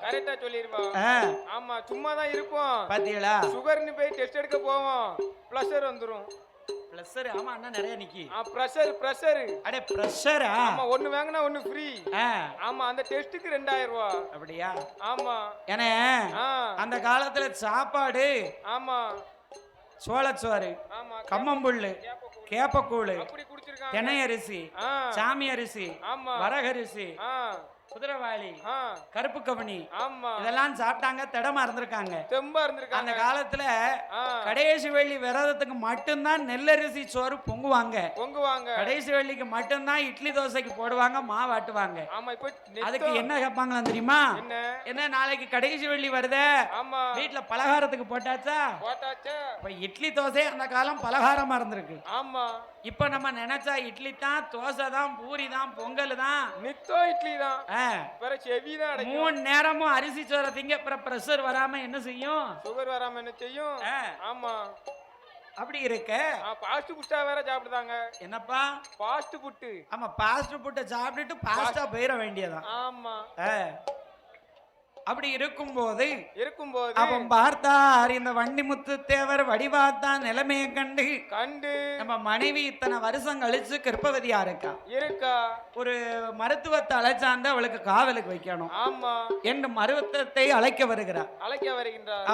ஆமா சும்மா தான் இருப்போம். பாத்தீங்களா சுகர்னு போய் டெஸ்ட் எடுக்க போவோம், பிரஷர் வந்துரும். பிரஷர் ஆமா அண்ணா நிறைய நிக்கி. பிரஷர் அடே பிரஷர் ஆமா ஒன்னு வாங்குனா ஒன்னு ஃப்ரீ. ஆமா அந்த டெஸ்டுக்கு 2000 ரூபாய். அப்படியே ஆமா ஏனே அந்த காலத்துல சாப்பாடு ஆமா சோளச்சோறு, கம்மம்புல்லு, கேப்பக்கூழு, அப்படி குடிச்சிருக்காங்க. தென்னை அரிசி, சாமி அரிசி, வரகரிசி, குதிரைவாளி, கருப்பு கவனி இதெல்லாம் சாப்பிட்டாங்க. திடமா இருந்திருக்காங்க. அந்த காலத்துல கடைசி வெள்ளி விரதத்துக்கு மட்டும்தான் நெல்லரிசி சோறு பொங்குவாங்க. கடைசி வெள்ளிக்கு மட்டும்தான் இட்லி தோசைக்கு போடுவாங்க, மாவு ஆட்டுவாங்க. அதுக்கு என்ன கேட்பாங்களா தெரியுமா? என்ன நாளைக்கு கடைசி வெள்ளி வருதே, வீட்டுல பலகாரத்துக்கு போட்டாச்சா? இப்ப இட்லி தோசை அந்த காலம் பலகாரமா இருந்திருக்கு. இப்ப நம்ம நினைச்சா இட்லி தான், தோசை தான், பூரி தான், பொங்கல் தான், இட்லி தான். 3 நேரமும் அரிசி சோற திங்க பிரஷர் வராம என்ன செய்யும்? சுகர் வராம என்ன செய்யும்? ஆமா அப்படி இருக்க ஃபாஸ்ட் ஃபுட்டா வேற சாப்பிடுதாங்க. என்னப்பா ஃபாஸ்ட் ஃபுட்? ஆமா ஃபாஸ்ட் ஃபுட் சாப்பிட்டுட்டு ஃபாஸ்டா போயிட வேண்டியதான். ஆமா அப்படி இருக்கும்போது இருக்கும்போது அவன் பார்த்தார் இந்த வண்டிமுத்து தேவர் வடிவாத்தான் நிலைமையை கண்டு கண்டு நம்ம மனைவி இத்தனை வருஷம் கழிச்சு கர்ப்பவதியா இருக்கா ஒரு மருத்துவத்தை அழைச்சாந்து அவளுக்கு காவலுக்கு வைக்கணும் ஆமா என்று மருத்துவத்தை அழைக்க வருகிறார்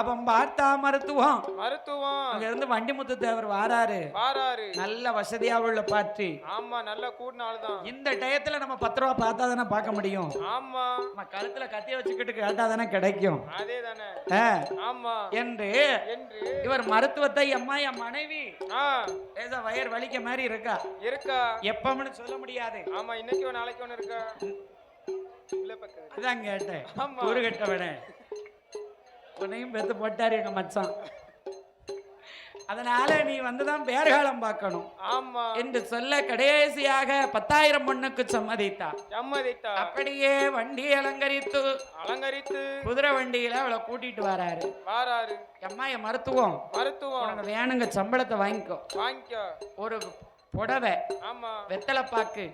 அவன் பார்த்தா மருத்துவம் அங்க இருந்து வண்டிமுத்து தேவர் வாராரு நல்ல வசதியா உள்ள பாட்டி ஆமா நல்ல கூடினால்தான் இந்த டயத்துல நம்ம 10 ரூபா பார்த்தா தானே பார்க்க முடியும் ஆமா நம்ம கழுத்துல கத்திய வச்சுக்கிட்டு கேட்டா தானே கிடைக்கும் என்று இவர் மருத்துவத்தை அம்மா என் மனைவி வயர் வலிக்க மாதிரி இருக்கா எப்பன்னு சொல்ல முடியாது ஆமா இன்னைக்கு நாளைக்கு ஒண்ணு இருக்கா அதான் கேட்டேன் ஒரு கட்டவன உன்னையும் பெத்து போட்டாரு எங்க மச்சான் அதனால நீ வந்துதான் பேர்காலம் பார்க்கணும் ஆமா என்று சொல்ல கடைசியாக 10,000 பொண்ணுக்கு சம்மதித்தா அப்படியே வண்டி அலங்கரித்து குதிரை வண்டியில அவளை கூட்டிட்டு வராரு அம்மா என் மருத்துவம் உனக்கு வேணுங்க சம்பளத்தை வாங்கிக்கோ ஒரு புடவை வெத்தலைப்பாக்கு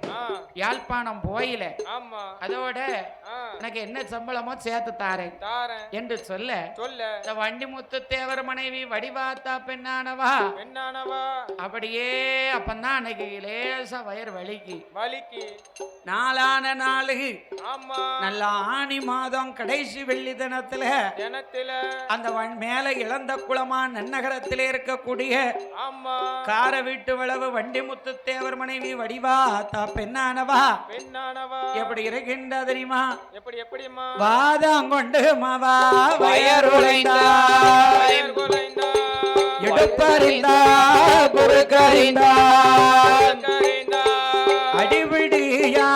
யாழ்ப்பாணம் போயில அதோட எனக்கு என்ன சம்பளமோ சேர்த்து தாரேன் என்று சொல்ல இந்த வண்டிமுத்து தேவர் மனைவி வடிவாத்தா பெண்ணானவா அப்படியே அப்பந்தான் அன்னைக்கு லேசா வயர் வலிக்கு நாளான நாளு நல்ல ஆணி மாதம் கடைசி வெள்ளி தினத்துல அந்த மேல இழந்த குளமா நன்னகரத்திலே இருக்கக்கூடிய கார வீட்டு வளவு வண்டிமுத்து தேவர் மனைவி வடிவாத்தா பெண்ணானவா எப்படி இருக்கின்ற தெரியுமா வாதம் கொண்டு மாவா வயருளைந்தா எடுப்பறிந்தா குறுக்கறிந்தா அடிபிடியா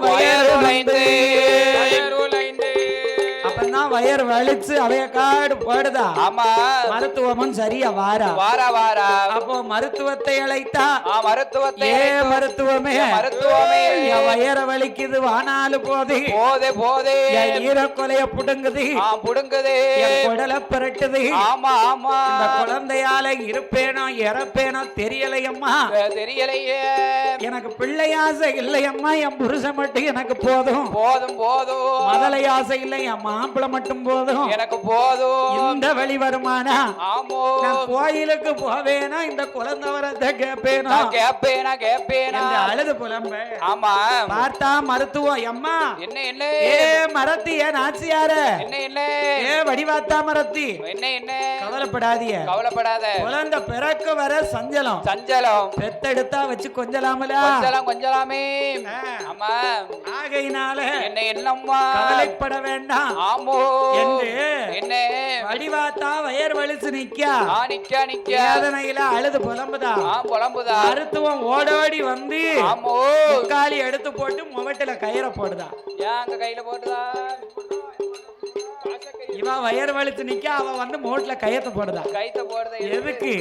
வயருளைந்து அப்பதான் வயர் வலிச்சு அவைய காடு போடுதா ஆமா மருத்துவமும் சரியா வாரா அப்போ மருத்துவத்தை அழைத்தா மருத்துவமே என் வயர வலிக்குது வானாலு போதே ஈரக்கொலைய புடுங்குது என் குடலை புரட்டுது இந்த குழந்தையால இருப்பேனோ இறப்பேனோ தெரியலையம்மா எனக்கு பிள்ளை ஆசை இல்லையம்மா என் புருஷன் மட்டும் எனக்கு போதும் முதலை ஆசை இல்லை என் மாப்பிளை மட்டும் போதும் எனக்கு போதும் இந்த வழி வருமானா நான் கோயிலுக்கு போவேனா இந்த குழந்தை வரத கேப்பேனா அழுது புலம்ப பார்த்தா மருத்துவம் அம்மா என்ன மரத்திய நாச்சியார ஏ வடிவாத்தா மரத்தி கவலைப்படாத குழந்தை பிறக்க வர சஞ்சலம் பெத்தெடுத்தா வச்சு கொஞ்சலாமே ஆகையினால கவலைப்பட வேண்டாம் என்ன வடிவாத்தா வயர் வலிச்சு நிக்கா வேதனையில அழுது புலம்புதா மருத்துவம் ஓடோடி வந்து முக்காலி எடுத்து போட்டு முகட்டில கயிற போடுதா கையில போட்டுதா இவ வயர் வலிச்சு நிக்க அவ வந்து மோட்ல கயத்தை போடுதா எதுக்கு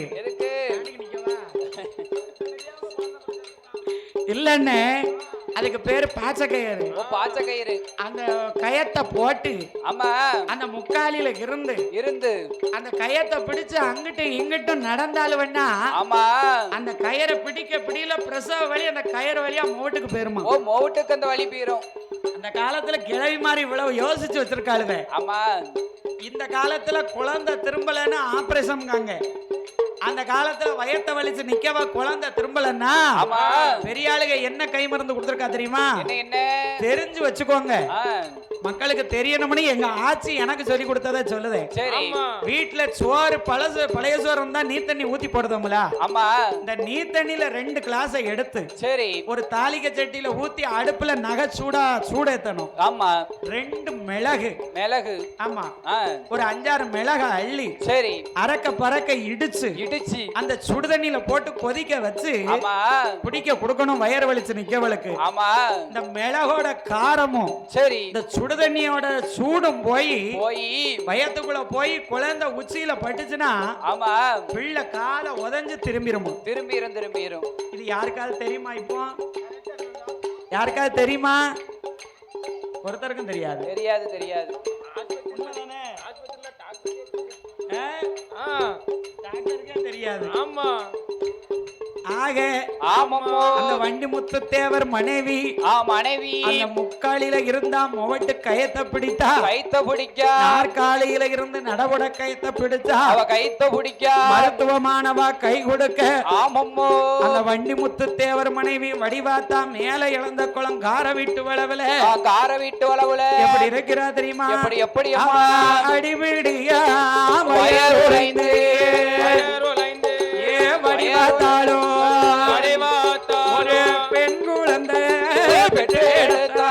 இல்லன்னு அதுக்கு பேரு பாச்சக்கயிறு அந்த கயத்தை போட்டு அந்த முக்காலில இருந்து அந்த கயத்தை பிடிச்சு அங்கிட்டு இங்கிட்டும் நடந்தாலும் வேணா அந்த கயிறை பிடிக்கல பிரசவ வலி அந்த கயிறு வழியா மோட்டுக்கு போயிருமா மோட்டுக்கு அந்த வலி போயிரும் அந்த காலத்துல கிழவி மாதிரி இவ்வளவு யோசிச்சு வச்சிருக்காளுவே இந்த காலத்துல குழந்தை திரும்பலன்னு ஆபரேஷன்காங்க அந்த காலத்துல வயத்தை வலிச்சு நிக்கவ குழந்தை திரும்பலன்னா பெரிய ஆளுக என்ன கை மருந்து கொடுத்திருக்கா தெரியுமா தெரிஞ்சு வச்சுக்கோங்க மக்களுக்கு தெரியணும்னு எங்க ஆச்சி எனக்கு சொல்லி கொடுத்ததை சொல்லுது வீட்டுல சோறு பழைய சோறு இருந்தா நீ தண்ணி ஊத்தி போடுதோம்ல இந்த நீ தண்ணியில 2 கிளாஸ் எடுத்து ஒரு தாளிகை சட்டியில ஊத்தி அடுப்புல நகை சூடேத்தணும் 2 மிளகு ஆமா ஒரு 5-6 மிளகு அள்ளி அரக்க பறக்க இடிச்சு அந்த சுடுதண்ணில போட்டு கொதிக்க வச்சு குடிக்க கொடுக்கணும் வயர் வலிச்சு நிக்கவளுக்கு இந்த மிளகோட காரமும் இந்த சுடுதண்ணியோட சூடும் போய் வயத்துக்குள்ள போய் குழந்தை உச்சியில பட்டுச்சுன்னா பிள்ளை காலை உதஞ்சு திரும்பிரும் இது யாருக்காவது தெரியுமா இப்போ யாருக்காவது தெரியுமா ஒருத்தருக்கும் தெரியாது டாக்டருக்கே தெரியாது ஆக ஆமம்மோ அந்த வண்டி முத்து தேவர் மனைவி மனைவி அந்த முக்காலில இருந்தா முவட்டு கயத்தை பிடித்தா கைத்த பிடிக்க நாற்காலியில இருந்து நடவுட கயத்தை பிடிச்சா அவ கைத்த பிடிக்க மருத்துவமானவா கை கொடுக்க ஆமம்மோ அந்த வண்டி முத்து தேவர் மனைவி வடிவாத்தா மேல இழந்த குளம் கார விட்டு வளவுல கார வீட்டு வளவுல எப்படி இருக்கிறா தெரியுமா எப்படி அடிபிடியா மயர் உறைந்து ஏ வடிவாத்தாலும் ஒரு பெண் குழந்தை பெற்றெடுத்தா